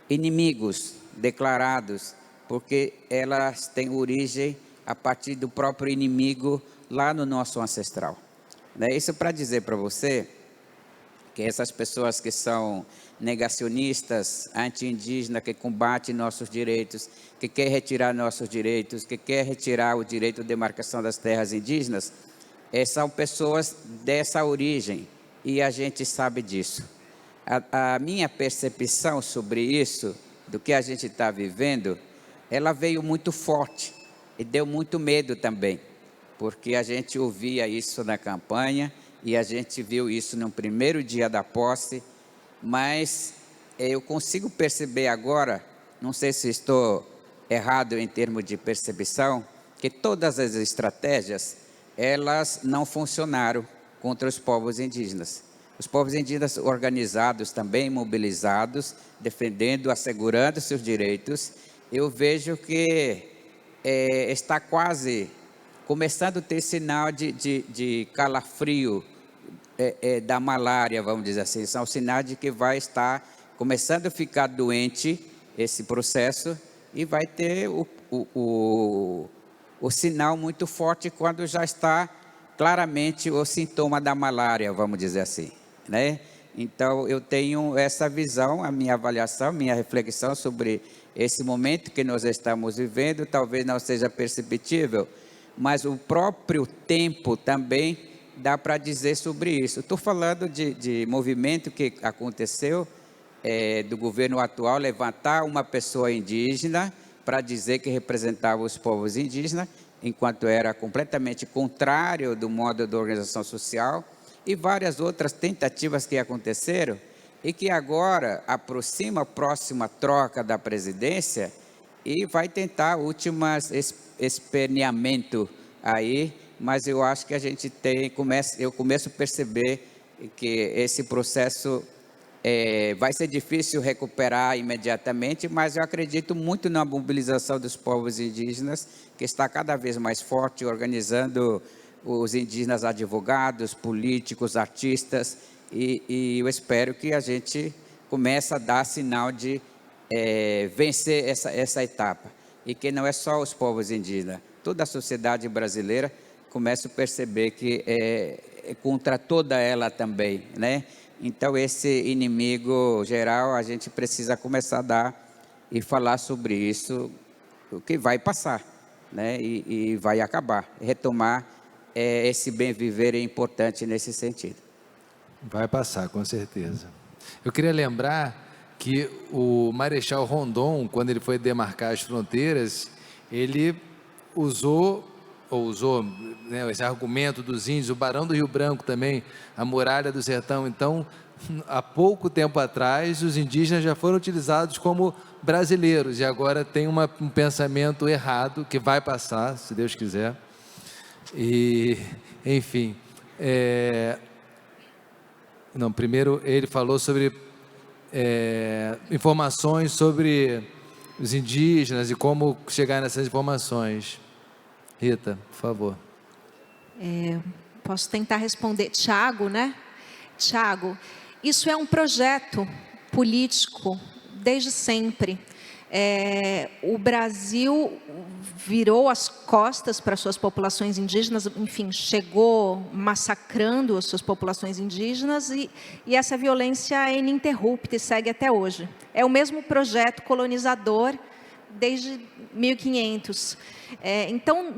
inimigos declarados, porque elas têm origem a partir do próprio inimigo lá no nosso ancestral. Isso para dizer para você que essas pessoas que são negacionistas, anti-indígenas, que combatem nossos direitos, que quer retirar nossos direitos, que quer retirar o direito de demarcação das terras indígenas, são pessoas dessa origem, e a gente sabe disso. A minha percepção sobre isso, do que a gente está vivendo, ela veio muito forte e deu muito medo também, porque a gente ouvia isso na campanha e a gente viu isso no primeiro dia da posse, mas eu consigo perceber agora, não sei se estou errado em termos de percepção, que todas as estratégias, elas não funcionaram contra os povos indígenas. Os povos indígenas organizados também, mobilizados, defendendo, assegurando seus direitos, eu vejo que está quase começando a ter sinal de calafrio da malária, vamos dizer assim. São sinais de que vai estar começando a ficar doente esse processo e vai ter o sinal muito forte quando já está claramente o sintoma da malária, vamos dizer assim, né? Então, eu tenho essa visão, a minha avaliação, minha reflexão sobre esse momento que nós estamos vivendo, talvez não seja perceptível, mas o próprio tempo também dá para dizer sobre isso. Estou falando de movimento que aconteceu do governo atual levantar uma pessoa indígena para dizer que representava os povos indígenas, enquanto era completamente contrário do modo de organização social, e várias outras tentativas que aconteceram e que agora aproxima a próxima troca da presidência e vai tentar últimas esperneamento aí, mas eu acho que a gente eu começo a perceber que esse processo vai ser difícil recuperar imediatamente, mas eu acredito muito na mobilização dos povos indígenas, que está cada vez mais forte, organizando os indígenas advogados, políticos, artistas, e eu espero que a gente comece a dar sinal de vencer essa etapa. E que não é só os povos indígenas, toda a sociedade brasileira começa a perceber que é contra toda ela também, né? Então, esse inimigo geral, a gente precisa começar a dar e falar sobre isso, o que vai passar, né? E vai acabar. Retomar esse bem viver é importante nesse sentido. Vai passar, com certeza. Eu queria lembrar que o Marechal Rondon, quando ele foi demarcar as fronteiras, ele usou né, esse argumento dos índios, o Barão do Rio Branco também, a Muralha do Sertão. Então, há pouco tempo atrás, os indígenas já foram utilizados como brasileiros, e agora tem um pensamento errado, que vai passar, se Deus quiser. E, enfim, primeiro ele falou sobre informações sobre os indígenas e como chegar nessas informações. Rita, por favor. Posso tentar responder. Tiago, né? Tiago, isso é um projeto político desde sempre. O Brasil virou as costas para suas populações indígenas, enfim, chegou massacrando as suas populações indígenas e essa violência é ininterrupta e segue até hoje. É o mesmo projeto colonizador desde 1500. Então,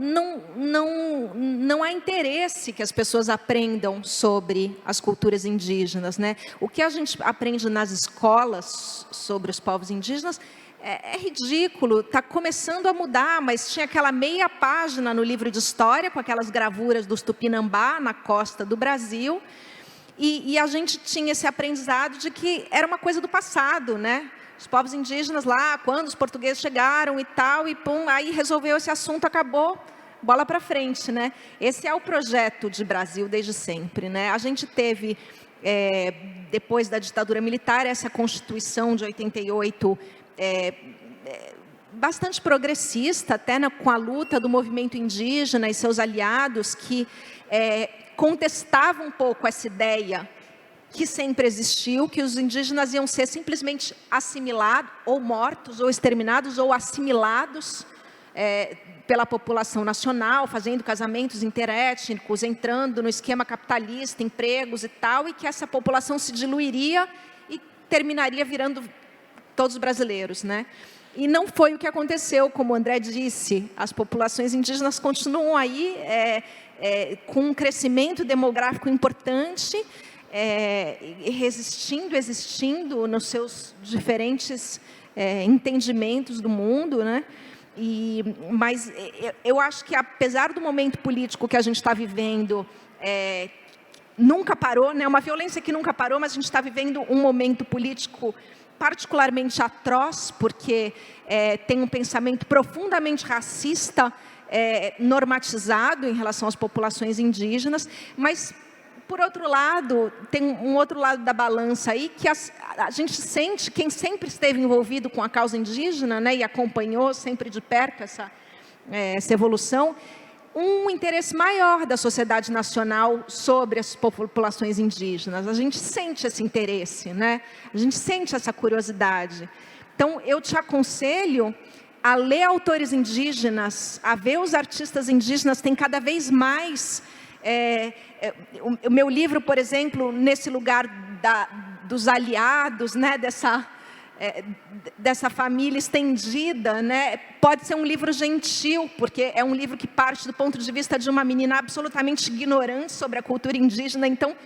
não há interesse que as pessoas aprendam sobre as culturas indígenas, né? O que a gente aprende nas escolas sobre os povos indígenas é ridículo, está começando a mudar, mas tinha aquela meia página no livro de história, com aquelas gravuras dos Tupinambá na costa do Brasil, e a gente tinha esse aprendizado de que era uma coisa do passado, né? Os povos indígenas lá, quando os portugueses chegaram e tal, e pum, aí resolveu esse assunto, acabou, bola para frente, né? Esse é o projeto de Brasil desde sempre, né? A gente teve, depois da ditadura militar, essa Constituição de 88, bastante progressista, até com a luta do movimento indígena e seus aliados, que contestavam um pouco essa ideia que sempre existiu, que os indígenas iam ser simplesmente assimilados, ou mortos, ou exterminados, ou assimilados pela população nacional, fazendo casamentos interétnicos, entrando no esquema capitalista, empregos e tal, e que essa população se diluiria e terminaria virando todos brasileiros, né? E não foi o que aconteceu, como o André disse, as populações indígenas continuam aí com um crescimento demográfico importante, existindo nos seus diferentes entendimentos do mundo, né? Mas eu acho que, apesar do momento político que a gente está vivendo, nunca parou, né? Uma violência que nunca parou, mas a gente está vivendo um momento político particularmente atroz, porque tem um pensamento profundamente racista, normatizado em relação às populações indígenas, mas, por outro lado, tem um outro lado da balança aí, que a gente sente, quem sempre esteve envolvido com a causa indígena, né, e acompanhou sempre de perto essa evolução, um interesse maior da sociedade nacional sobre as populações indígenas. A gente sente esse interesse, né? A gente sente essa curiosidade. Então, eu te aconselho a ler autores indígenas, a ver os artistas indígenas. Tem cada vez mais... o meu livro, por exemplo, nesse lugar dos aliados, né, dessa família estendida, né? Pode ser um livro gentil, porque é um livro que parte do ponto de vista de uma menina absolutamente ignorante sobre a cultura indígena. Então,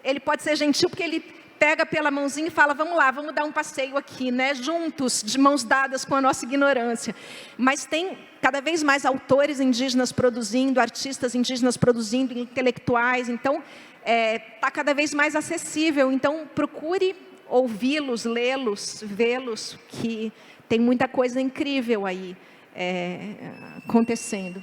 ele pode ser gentil porque ele pega pela mãozinha e fala, vamos lá, vamos dar um passeio aqui, né? Juntos, de mãos dadas com a nossa ignorância. Mas tem cada vez mais autores indígenas produzindo, artistas indígenas produzindo, intelectuais. Então, está cada vez mais acessível. Então, procure ouvi-los, lê-los, vê-los, que tem muita coisa incrível aí acontecendo.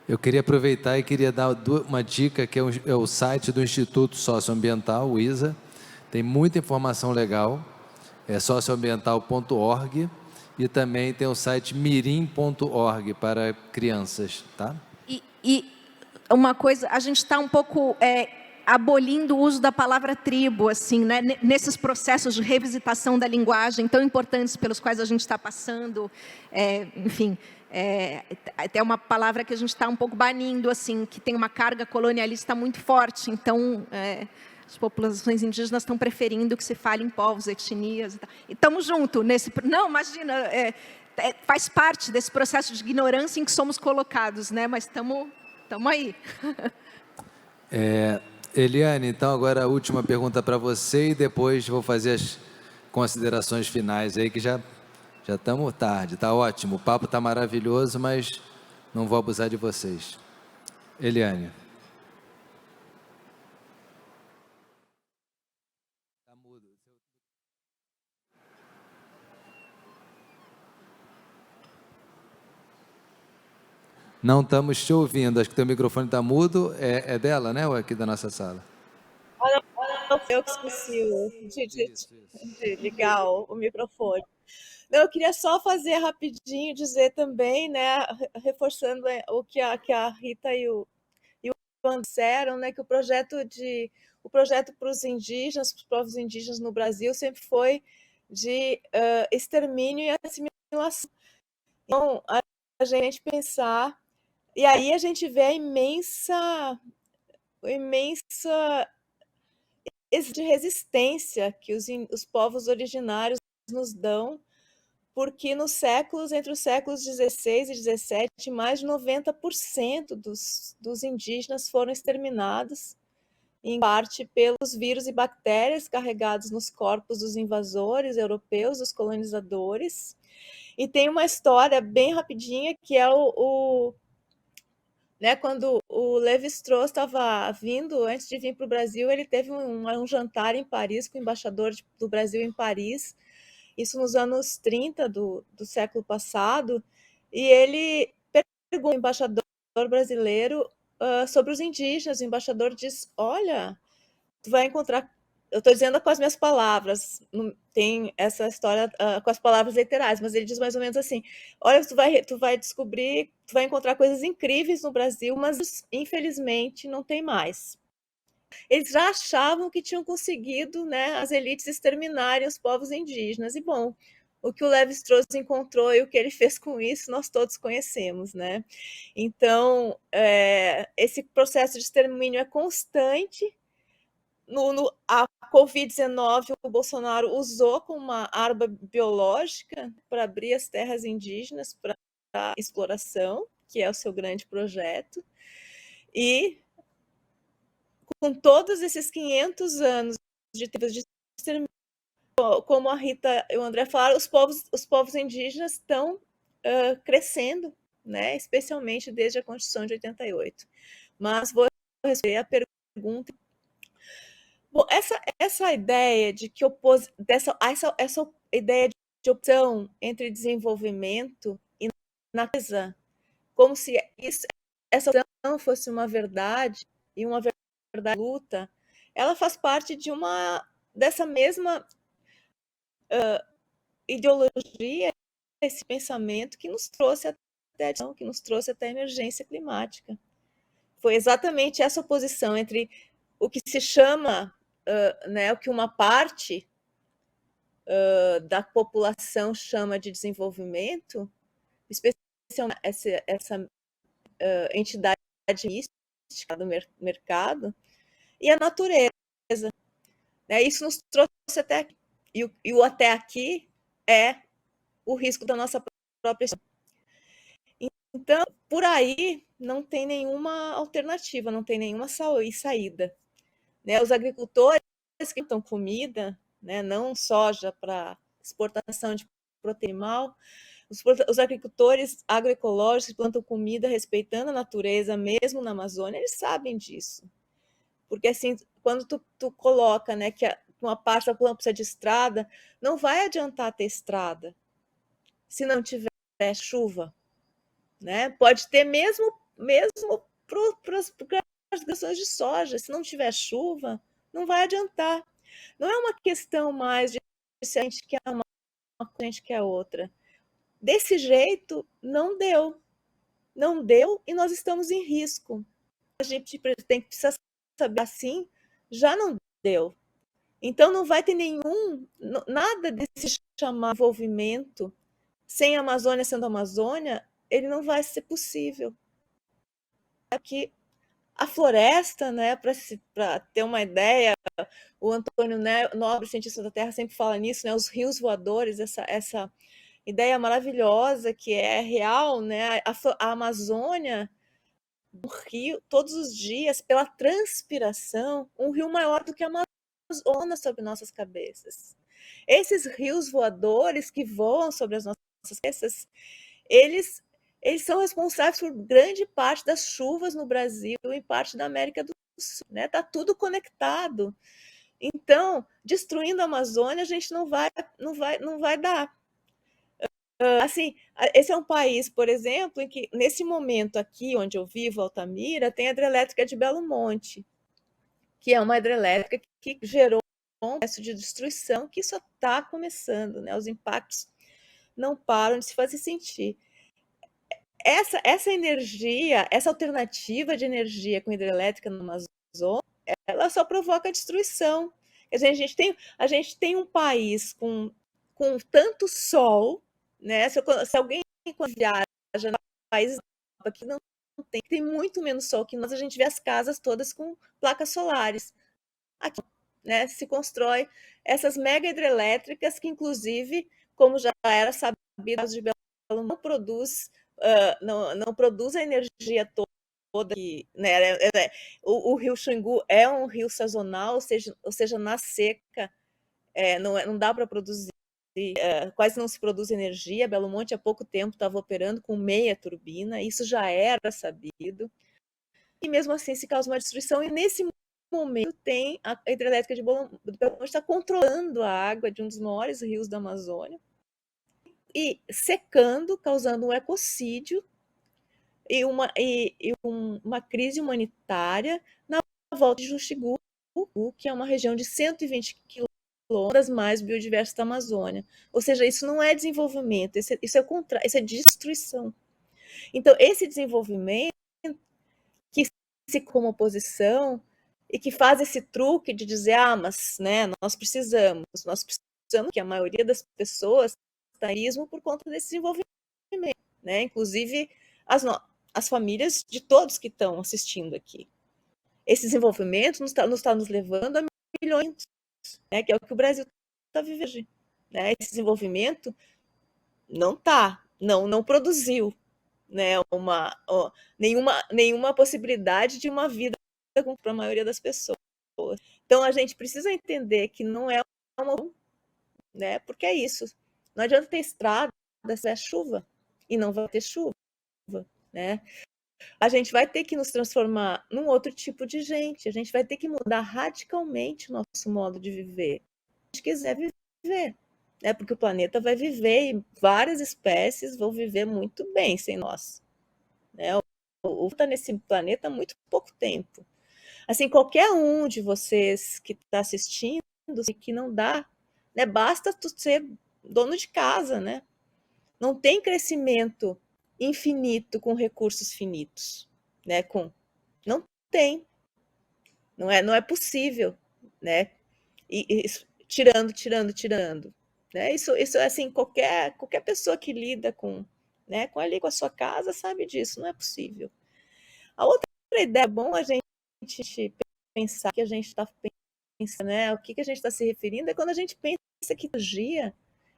Eu queria aproveitar e queria dar uma dica, que é o site do Instituto Socioambiental, o ISA. Tem muita informação legal, é socioambiental.org, e também tem o site mirim.org para crianças, tá? E uma coisa, a gente está um pouco abolindo o uso da palavra tribo, assim, né? Nesses processos de revisitação da linguagem tão importantes pelos quais a gente está passando, enfim, até uma palavra que a gente está um pouco banindo, assim, que tem uma carga colonialista muito forte. Então, as populações indígenas estão preferindo que se fale em povos, etnias e tal. E estamos juntos nesse... Não, imagina, faz parte desse processo de ignorância em que somos colocados, né? Mas estamos aí. Eliane, então agora a última pergunta para você e depois vou fazer as considerações finais aí, que já estamos tarde, tá ótimo, o papo está maravilhoso, mas não vou abusar de vocês. Eliane. Não estamos te ouvindo, acho que teu microfone está mudo, é dela, né, ou é aqui da nossa sala? Olha, eu que esqueci de ligar o microfone. Não, eu queria só fazer rapidinho, dizer também, né, reforçando o que a Rita e o Ivan disseram, né, que o projeto para os indígenas, para os povos indígenas no Brasil, sempre foi de extermínio e assimilação. Então, a gente pensar... E aí a gente vê a imensa de resistência que os povos originários nos dão, porque entre os séculos 16 e 17, mais de 90% dos indígenas foram exterminados, em parte pelos vírus e bactérias carregados nos corpos dos invasores europeus, dos colonizadores. E tem uma história bem rapidinha, que é né, quando o Lévi-Strauss estava vindo, antes de vir para o Brasil, ele teve um jantar em Paris com o embaixador do Brasil em Paris, isso nos anos 30 do século passado, e ele perguntou ao embaixador brasileiro sobre os indígenas. O embaixador diz, olha, tu vai encontrar... Eu estou dizendo com as minhas palavras, não tem essa história com as palavras literais, mas ele diz mais ou menos assim, olha, tu vai descobrir, tu vai encontrar coisas incríveis no Brasil, mas infelizmente não tem mais. Eles já achavam que tinham conseguido, né, as elites exterminarem os povos indígenas, e bom, o que o Lévi-Strauss encontrou e o que ele fez com isso, nós todos conhecemos, né? Então, esse processo de extermínio é constante. A Covid-19, o Bolsonaro usou como uma arma biológica para abrir as terras indígenas para exploração, que é o seu grande projeto. E com todos esses 500 anos de extermínio, como a Rita e o André falaram, os povos indígenas estão crescendo, né? Especialmente desde a Constituição de 88. Mas vou responder a pergunta. Bom, essa ideia de que essa ideia de opção entre desenvolvimento e natureza, como se essa opção fosse uma verdade e uma verdade luta, ela faz parte dessa mesma ideologia, esse pensamento que nos trouxe até a emergência climática. Foi exatamente essa oposição entre o que se chama, né, o que uma parte da população chama de desenvolvimento, especialmente essa entidade mística do mercado, e a natureza. Né? Isso nos trouxe até aqui. e o até aqui é o risco da nossa própria. Então, por aí não tem nenhuma alternativa, não tem nenhuma saída. Né? Os agricultores que plantam comida, né, não soja para exportação de proteína animal, os agricultores agroecológicos que plantam comida respeitando a natureza, mesmo na Amazônia, eles sabem disso. Porque assim, quando tu coloca, né, que uma parte da planta precisa de estrada, não vai adiantar ter estrada se não tiver chuva. Né? Pode ter mesmo para as plantações de soja, se não tiver chuva, não vai adiantar. Não é uma questão mais de se a gente quer uma coisa, a gente quer outra. Desse jeito, não deu. Não deu e nós estamos em risco. A gente precisa saber assim, já não deu. Então não vai ter nada desse chamado envolvimento sem a Amazônia sendo Amazônia, ele não vai ser possível. Aqui a floresta, né, para ter uma ideia, o Antônio Nobre, cientista da Terra, sempre fala nisso, né, os rios voadores, essa ideia maravilhosa que é real, né, a Amazônia, um rio, todos os dias, pela transpiração, um rio maior do que a Amazônia sobre nossas cabeças. Esses rios voadores que voam sobre as nossas cabeças, eles são responsáveis por grande parte das chuvas no Brasil e parte da América do Sul. Né? Tá tudo conectado. Então, destruindo a Amazônia, a gente não vai dar. Assim, esse é um país, por exemplo, em que, nesse momento aqui, onde eu vivo, Altamira, tem a hidrelétrica de Belo Monte, que é uma hidrelétrica que gerou um processo de destruição que só está começando, né? Os impactos não param de se fazer sentir. Essa energia, essa alternativa de energia com hidrelétrica no Amazonas, ela só provoca destruição. A gente tem um país com tanto sol, né? Se alguém viaja no país que não tem muito menos sol que nós, a gente vê as casas todas com placas solares. Aqui, né, se constrói essas mega hidrelétricas que, inclusive, como já era sabido, de Belo não produz a energia toda que, né, o rio Xingu é um rio sazonal, ou seja, na seca não dá para produzir, quase não se produz energia. Belo Monte há pouco tempo estava operando com meia turbina, isso já era sabido, e mesmo assim se causa uma destruição, e nesse momento tem a hidrelétrica de Belo Monte está controlando a água de um dos maiores rios da Amazônia, e secando, causando um ecocídio e uma crise humanitária na volta de Juxigu, que é uma região de 120 quilômetros mais biodiversas da Amazônia. Ou seja, isso não é desenvolvimento, isso é destruição. Então, esse desenvolvimento que se como oposição e que faz esse truque de dizer, mas, né, nós precisamos que a maioria das pessoas está por conta desse desenvolvimento, né? Inclusive as famílias de todos que estão assistindo aqui. Esse desenvolvimento nos está nos levando a milhões, né? Que é o que o Brasil está vivendo. Né? Esse desenvolvimento não produziu, né, nenhuma possibilidade de uma vida para a maioria das pessoas. Então a gente precisa entender que não é né? Porque é isso. Não adianta ter estrada se é chuva e não vai ter chuva, né? A gente vai ter que nos transformar num outro tipo de gente. A gente vai ter que mudar radicalmente o nosso modo de viver. Se a gente quiser viver, né? Porque o planeta vai viver e várias espécies vão viver muito bem sem nós, né? O está nesse planeta há muito pouco tempo. Assim, qualquer um de vocês que está assistindo, que não dá, né? Basta tu ser dono de casa, né? Não tem crescimento infinito com recursos finitos, né? Não tem, não é possível, né? E tirando, né? Isso assim, qualquer pessoa que lida com a sua casa sabe disso, não é possível. A outra ideia, é bom a gente pensar que a gente está pensando, né? O que a gente está se referindo é quando a gente pensa que tecnologia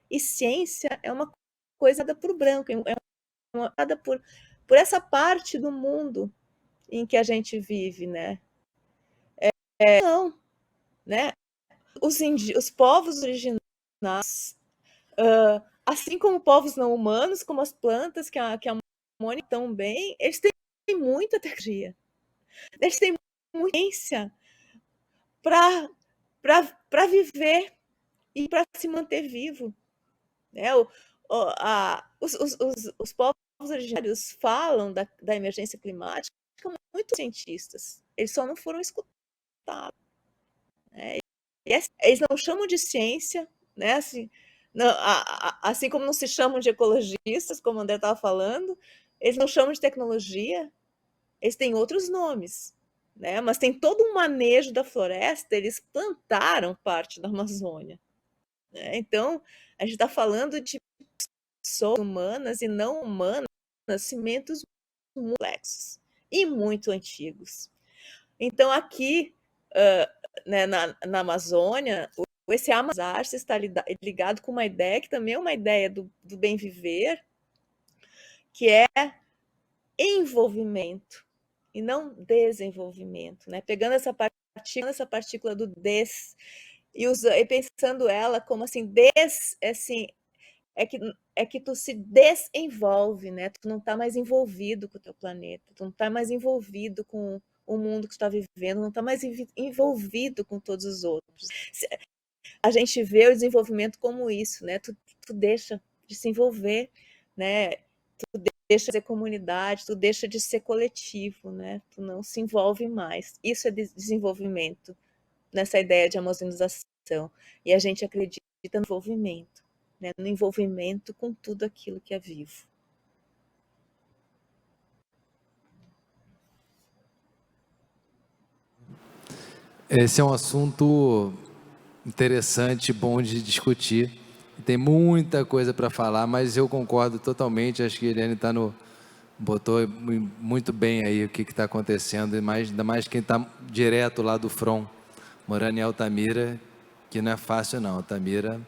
e ciência é uma coisa dada por branco, é uma dada por essa parte do mundo em que a gente vive, né? Não, né? Os povos originários, assim como povos não humanos, como as plantas que a Mônica tão bem, eles têm muita tecnologia, eles têm muita ciência para viver e para se manter vivo, né? Os povos originários falam da emergência climática, muitos cientistas, eles só não foram escutados, né? Eles não chamam de ciência, né? Assim, não, assim como não se chamam de ecologistas, como o André estava falando, eles não chamam de tecnologia, eles têm outros nomes, né? Mas tem todo um manejo da floresta, eles plantaram parte da Amazônia, né? Então, a gente está falando de pessoas humanas e não humanas, cimentos complexos e muito antigos. Então, aqui, né, na Amazônia, esse Amazarte está ligado com uma ideia que também é uma ideia do bem viver, que é envolvimento e não desenvolvimento, né? Pegando essa partícula do des e pensando ela como assim, assim, é que tu se desenvolve, né? Tu não está mais envolvido com o teu planeta, tu não está mais envolvido com o mundo que tu está vivendo, não está mais envolvido com todos os outros. A gente vê o desenvolvimento como isso, né? Tu deixa de se envolver, né? Tu deixa de ser comunidade, tu deixa de ser coletivo, né? Tu não se envolve mais. Isso é desenvolvimento, nessa ideia de amazonização. E a gente acredita no envolvimento, né? No envolvimento com tudo aquilo que é vivo. Esse é um assunto interessante, bom de discutir. Tem muita coisa para falar, mas eu concordo totalmente. Acho que a Eliane botou muito bem aí o que está acontecendo, ainda mais quem está direto lá do front, morando em Altamira, que não é fácil não. Altamira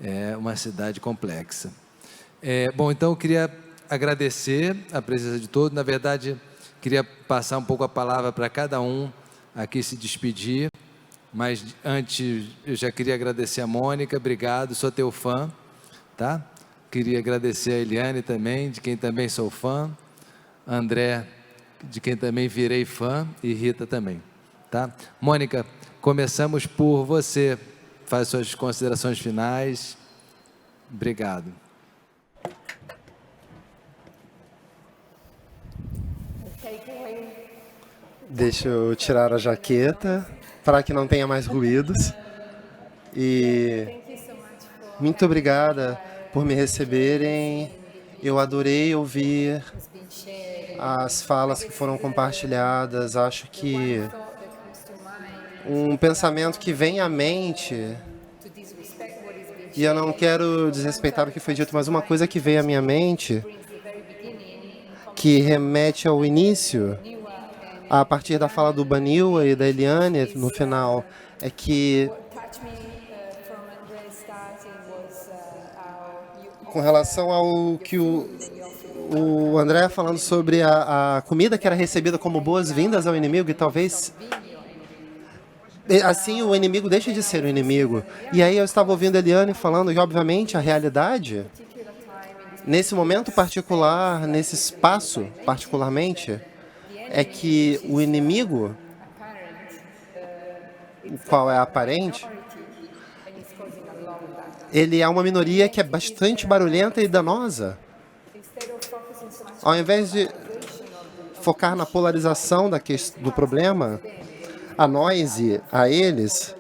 é uma cidade complexa. Bom, então eu queria agradecer a presença de todos. Na verdade, queria passar um pouco a palavra para cada um aqui se despedir. Mas antes, eu já queria agradecer a Mônica, obrigado, sou teu fã, tá? Queria agradecer a Eliane também, de quem também sou fã, André, de quem também virei fã, e Rita também, tá? Mônica, começamos por você, faz suas considerações finais, obrigado. Deixa eu tirar a jaqueta, para que não tenha mais ruídos. E muito obrigada por me receberem. Eu adorei ouvir as falas que foram compartilhadas. Acho que um pensamento que vem à mente, e eu não quero desrespeitar o que foi dito, mas uma coisa que veio à minha mente, que remete ao início, a partir da fala do Baniwa e da Eliane no final, é que com relação ao que o André falando sobre a comida que era recebida como boas-vindas ao inimigo, e talvez assim o inimigo deixe de ser o inimigo. E aí eu estava ouvindo a Eliane falando que, obviamente, a realidade, nesse momento particular, nesse espaço particularmente, é que o inimigo, o qual é aparente, ele é uma minoria que é bastante barulhenta e danosa. Ao invés de focar na polarização do problema, a nós e a eles,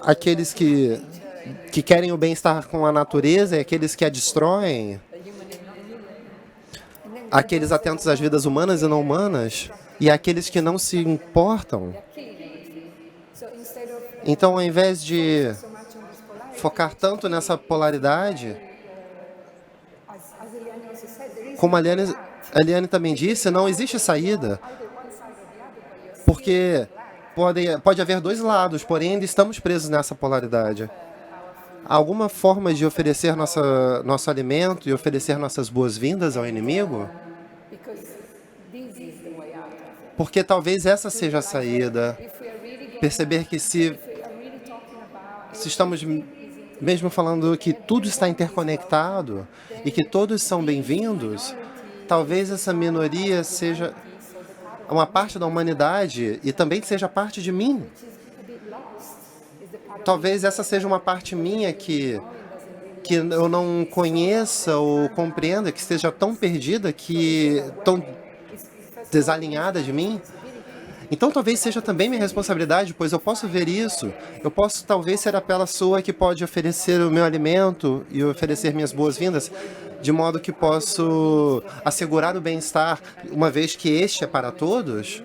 aqueles que querem o bem-estar com a natureza e aqueles que a destroem, aqueles atentos às vidas humanas e não humanas, e aqueles que não se importam. Então, ao invés de focar tanto nessa polaridade, como a Eliane também disse, não existe saída, porque pode haver dois lados, porém ainda estamos presos nessa polaridade. Há alguma forma de oferecer nosso alimento e oferecer nossas boas-vindas ao inimigo? Porque talvez essa seja a saída. Perceber que se estamos mesmo falando que tudo está interconectado e que todos são bem-vindos, talvez essa minoria seja uma parte da humanidade e também seja parte de mim. Talvez essa seja uma parte minha que eu não conheça ou compreenda, que esteja tão perdida, tão desalinhada de mim. Então talvez seja também minha responsabilidade, pois eu posso ver isso. Eu posso talvez ser a pessoa que pode oferecer o meu alimento e oferecer minhas boas-vindas, de modo que posso assegurar o bem-estar, uma vez que este é para todos,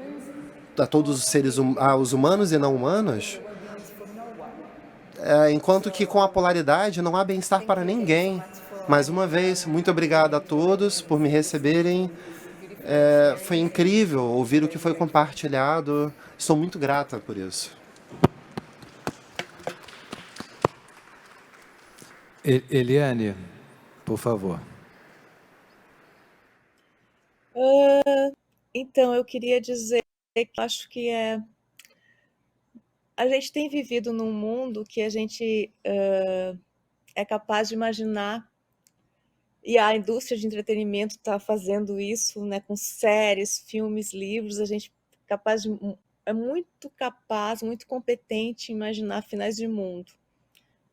a todos os seres, os humanos e não humanos. Enquanto que com a polaridade não há bem-estar para ninguém. Mais uma vez, muito obrigado a todos por me receberem. Foi incrível ouvir o que foi compartilhado. Estou muito grata por isso. Eliane, por favor. Então, eu queria dizer que eu acho que a gente tem vivido num mundo que a gente é capaz de imaginar, e a indústria de entretenimento está fazendo isso, né, com séries, filmes, livros. A gente é muito capaz, muito competente em imaginar finais de mundo.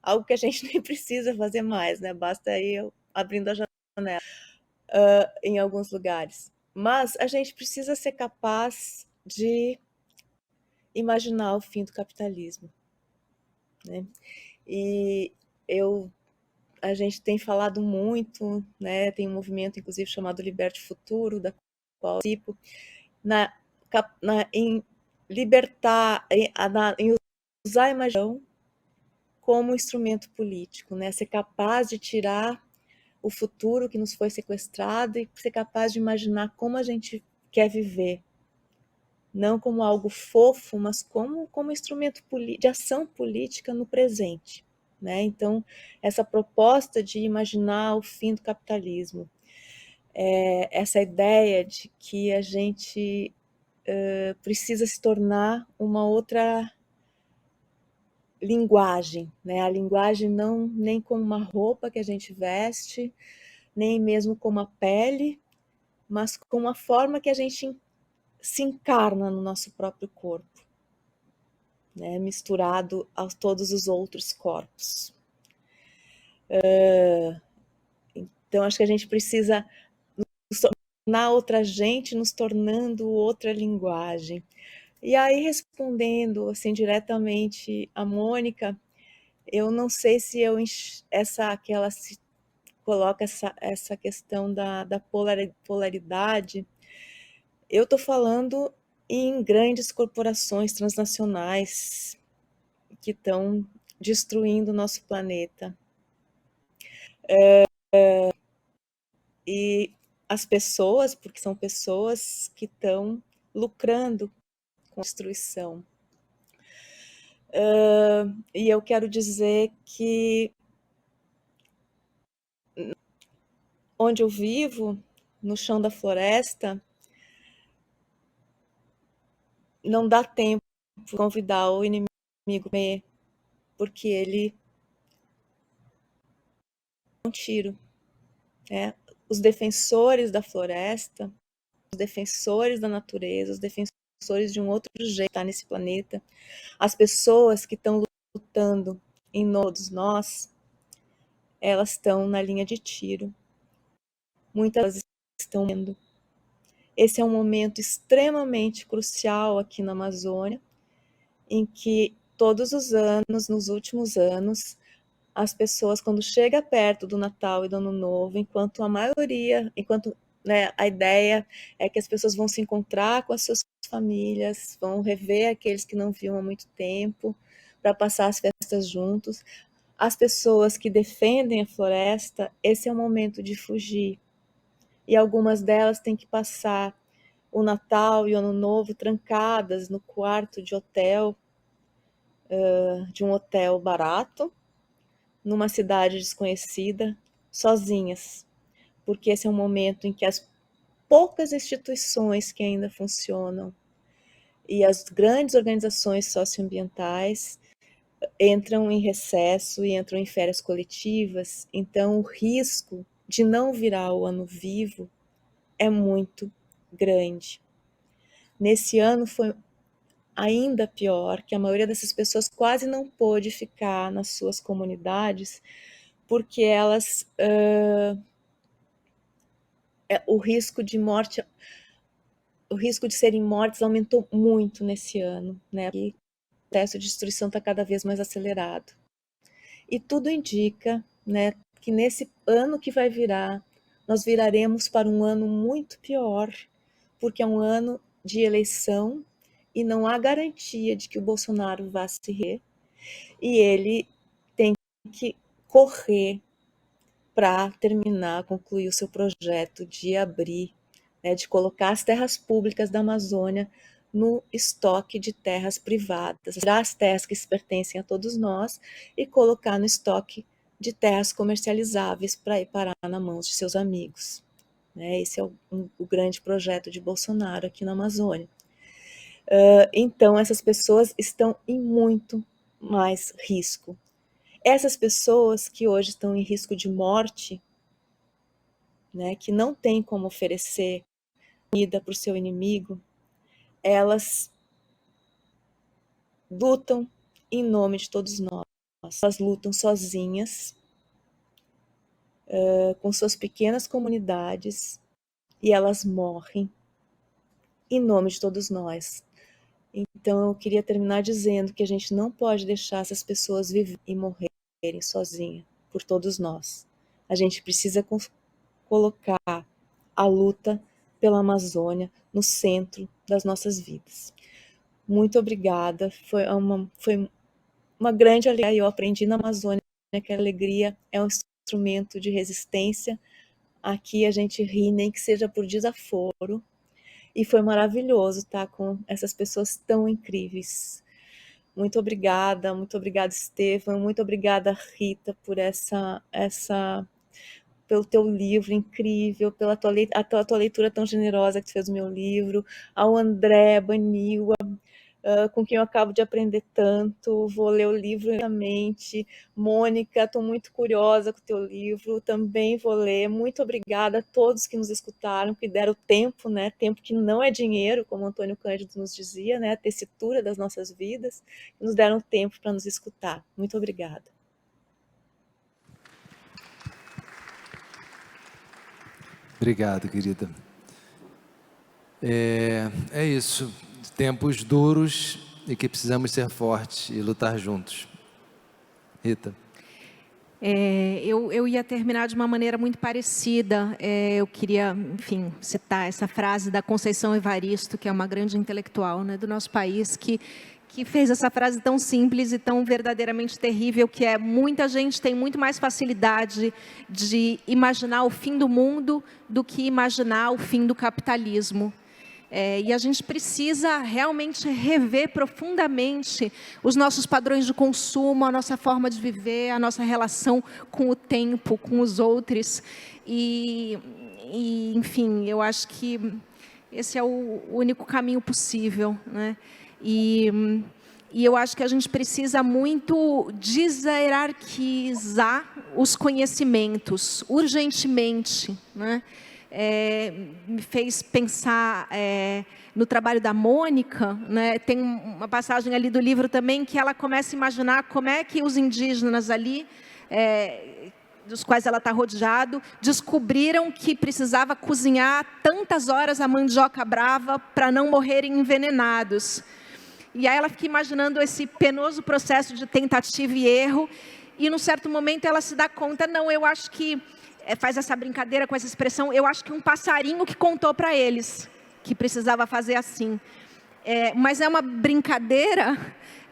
Algo que a gente nem precisa fazer mais, né? Basta ir abrindo a janela em alguns lugares. Mas a gente precisa ser capaz de imaginar o fim do capitalismo, né? E a gente tem falado muito, né? Tem um movimento, inclusive, chamado Liberte Futuro, da qual eu participo, em libertar, em usar a imaginação como instrumento político, né? Ser capaz de tirar o futuro que nos foi sequestrado e ser capaz de imaginar como a gente quer viver. Não como algo fofo, mas como instrumento de ação política no presente, né? Então, essa proposta de imaginar o fim do capitalismo, essa ideia de que a gente precisa se tornar uma outra linguagem, né? A linguagem não nem como uma roupa que a gente veste, nem mesmo como a pele, mas com a forma que a gente se encarna no nosso próprio corpo, né? Misturado a todos os outros corpos. Então, acho que a gente precisa nos tornar outra gente, nos tornando outra linguagem. E aí, respondendo assim diretamente a Mônica, eu não sei se que ela se coloca essa questão da polaridade. Eu estou falando em grandes corporações transnacionais que estão destruindo o nosso planeta. E as pessoas, porque são pessoas que estão lucrando com a destruição. E eu quero dizer que onde eu vivo, no chão da floresta, não dá tempo de convidar o inimigo a comer, porque ele é um tiro. Né? Os defensores da floresta, os defensores da natureza, os defensores de um outro jeito de estar nesse planeta, as pessoas que estão lutando em todos nós, elas estão na linha de tiro. Muitas estão morrendo. Esse é um momento extremamente crucial aqui na Amazônia, em que todos os anos, nos últimos anos, as pessoas, quando chega perto do Natal e do Ano Novo, enquanto a ideia é que as pessoas vão se encontrar com as suas famílias, vão rever aqueles que não viam há muito tempo, para passar as festas juntos. As pessoas que defendem a floresta, esse é o momento de fugir. E algumas delas têm que passar o Natal e o Ano Novo trancadas no quarto de hotel, de um hotel barato, numa cidade desconhecida, sozinhas, porque esse é um momento em que as poucas instituições que ainda funcionam e as grandes organizações socioambientais entram em recesso e entram em férias coletivas, então o risco de não virar o ano vivo é muito grande. Nesse ano foi ainda pior, que a maioria dessas pessoas quase não pôde ficar nas suas comunidades, porque elas, o risco de morte, o risco de serem mortas aumentou muito nesse ano, né? E o processo de destruição está cada vez mais acelerado. E tudo indica, né, que nesse ano que vai virar, nós viraremos para um ano muito pior, porque é um ano de eleição e não há garantia de que o Bolsonaro vá se reeleger, e ele tem que correr para terminar, concluir o seu projeto de abrir, né, de colocar as terras públicas da Amazônia no estoque de terras privadas, tirar as terras que pertencem a todos nós e colocar no estoque de terras comercializáveis para ir parar na mão de seus amigos. Né? Esse é o grande projeto de Bolsonaro aqui na Amazônia. Então, essas pessoas estão em muito mais risco. Essas pessoas que hoje estão em risco de morte, né, que não têm como oferecer comida para o seu inimigo, elas lutam em nome de todos nós. Elas lutam sozinhas, com suas pequenas comunidades, e elas morrem em nome de todos nós. Então, eu queria terminar dizendo que a gente não pode deixar essas pessoas viverem e morrerem sozinhas por todos nós. A gente precisa colocar a luta pela Amazônia no centro das nossas vidas. Muito obrigada, foi uma grande alegria. Eu aprendi na Amazônia que a alegria é um instrumento de resistência. Aqui a gente ri, nem que seja por desaforo, e foi maravilhoso estar com essas pessoas tão incríveis. Muito obrigada, Estevam, muito obrigada, Rita, por pelo teu livro incrível, pela tua leitura tão generosa que tu fez do meu livro, ao André Baniwa, com quem eu acabo de aprender tanto, vou ler o livro realmente. Mônica, estou muito curiosa com o teu livro, também vou ler. Muito obrigada a todos que nos escutaram, que deram tempo, né? Tempo que não é dinheiro, como Antônio Cândido nos dizia, né? A tessitura das nossas vidas, que nos deram tempo para nos escutar. Muito obrigada. Obrigado, querida. É isso. Tempos duros e que precisamos ser fortes e lutar juntos. Rita. Eu ia terminar de uma maneira muito parecida. Eu queria, enfim, citar essa frase da Conceição Evaristo, que é uma grande intelectual, né, do nosso país, que fez essa frase tão simples e tão verdadeiramente terrível, que é: muita gente tem muito mais facilidade de imaginar o fim do mundo do que imaginar o fim do capitalismo. E a gente precisa realmente rever profundamente os nossos padrões de consumo, a nossa forma de viver, a nossa relação com o tempo, com os outros. Enfim, eu acho que esse é o único caminho possível, né? E eu acho que a gente precisa muito deshierarquizar os conhecimentos, urgentemente, né? Me fez pensar no trabalho da Mônica, né? Tem uma passagem ali do livro também que ela começa a imaginar como é que os indígenas ali, dos quais ela está rodeado, descobriram que precisava cozinhar tantas horas a mandioca brava para não morrerem envenenados. E aí ela fica imaginando esse penoso processo de tentativa e erro, e num certo momento ela se dá conta: não, eu acho que, faz essa brincadeira com essa expressão, eu acho que um passarinho que contou para eles que precisava fazer assim. Mas é uma brincadeira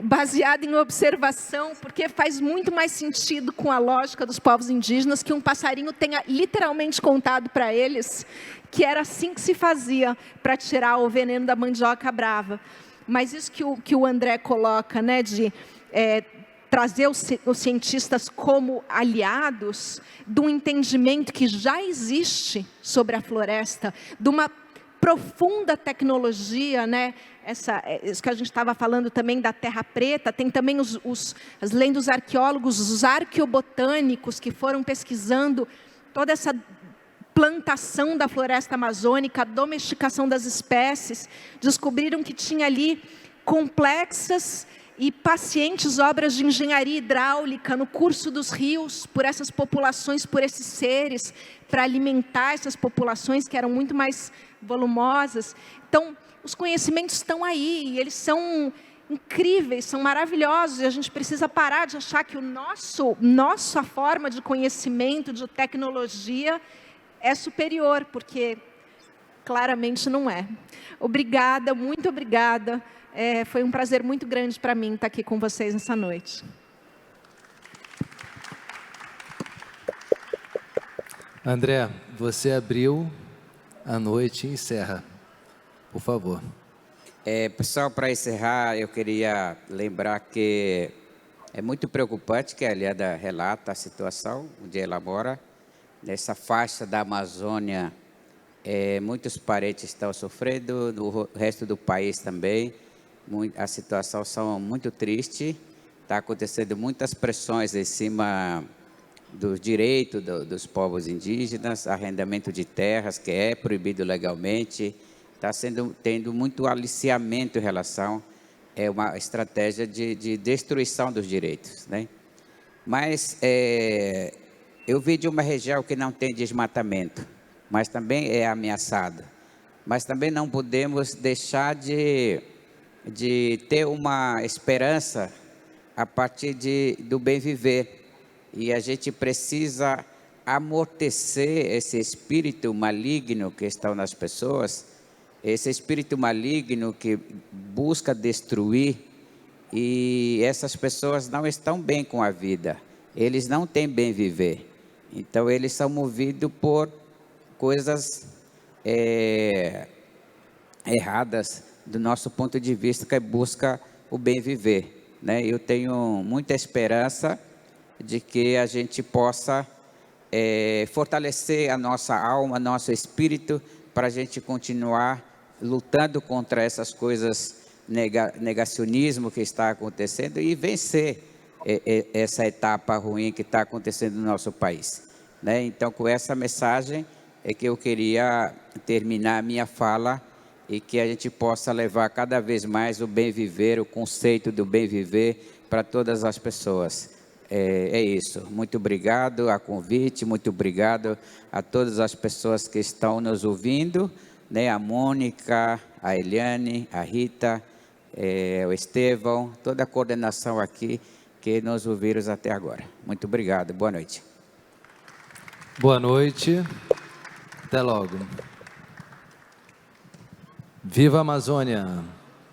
baseada em observação, porque faz muito mais sentido com a lógica dos povos indígenas que um passarinho tenha literalmente contado para eles que era assim que se fazia para tirar o veneno da mandioca brava. Mas isso que o André coloca, né, de trazer os cientistas como aliados do entendimento que já existe sobre a floresta, de uma profunda tecnologia, né? Isso que a gente estava falando também da terra preta, tem também além dos arqueólogos, os arqueobotânicos que foram pesquisando toda essa plantação da floresta amazônica, a domesticação das espécies, descobriram que tinha ali complexas e pacientes obras de engenharia hidráulica no curso dos rios, por essas populações, por esses seres, para alimentar essas populações que eram muito mais volumosas. Então, os conhecimentos estão aí, e eles são incríveis, são maravilhosos, e a gente precisa parar de achar que nossa forma de conhecimento, de tecnologia, é superior, porque claramente não é. Obrigada, muito obrigada. Foi um prazer muito grande para mim estar aqui com vocês nessa noite. André, você abriu a noite e encerra, por favor. Pessoal, para encerrar, eu queria lembrar que é muito preocupante que a Eliada relata a situação onde ela mora. Nessa faixa da Amazônia, muitos parentes estão sofrendo, no resto do país também. A situação é muito triste, está acontecendo muitas pressões em cima dos direitos dos povos indígenas, arrendamento de terras, que é proibido legalmente, está tendo muito aliciamento em relação, uma estratégia de destruição dos direitos, né? Mas eu vim de uma região que não tem desmatamento, mas também é ameaçada. Mas também não podemos deixar de ter uma esperança a partir do bem viver. E a gente precisa amortecer esse espírito maligno que está nas pessoas, esse espírito maligno que busca destruir, e essas pessoas não estão bem com a vida, eles não têm bem viver. Então, eles são movidos por coisas erradas do nosso ponto de vista, que busca o bem viver, né? Eu tenho muita esperança de que a gente possa fortalecer a nossa alma, nosso espírito, para a gente continuar lutando contra essas coisas, negacionismo que está acontecendo, e vencer essa etapa ruim que está acontecendo no nosso país, né? Então, com essa mensagem é que eu queria terminar a minha fala, e que a gente possa levar cada vez mais o bem viver, o conceito do bem viver para todas as pessoas. É isso. Muito obrigado a convite, muito obrigado a todas as pessoas que estão nos ouvindo, né? A Mônica, a Eliane, a Rita, o Estevão, toda a coordenação aqui que nos ouviram até agora. Muito obrigado. Boa noite. Boa noite. Até logo. Viva a Amazônia!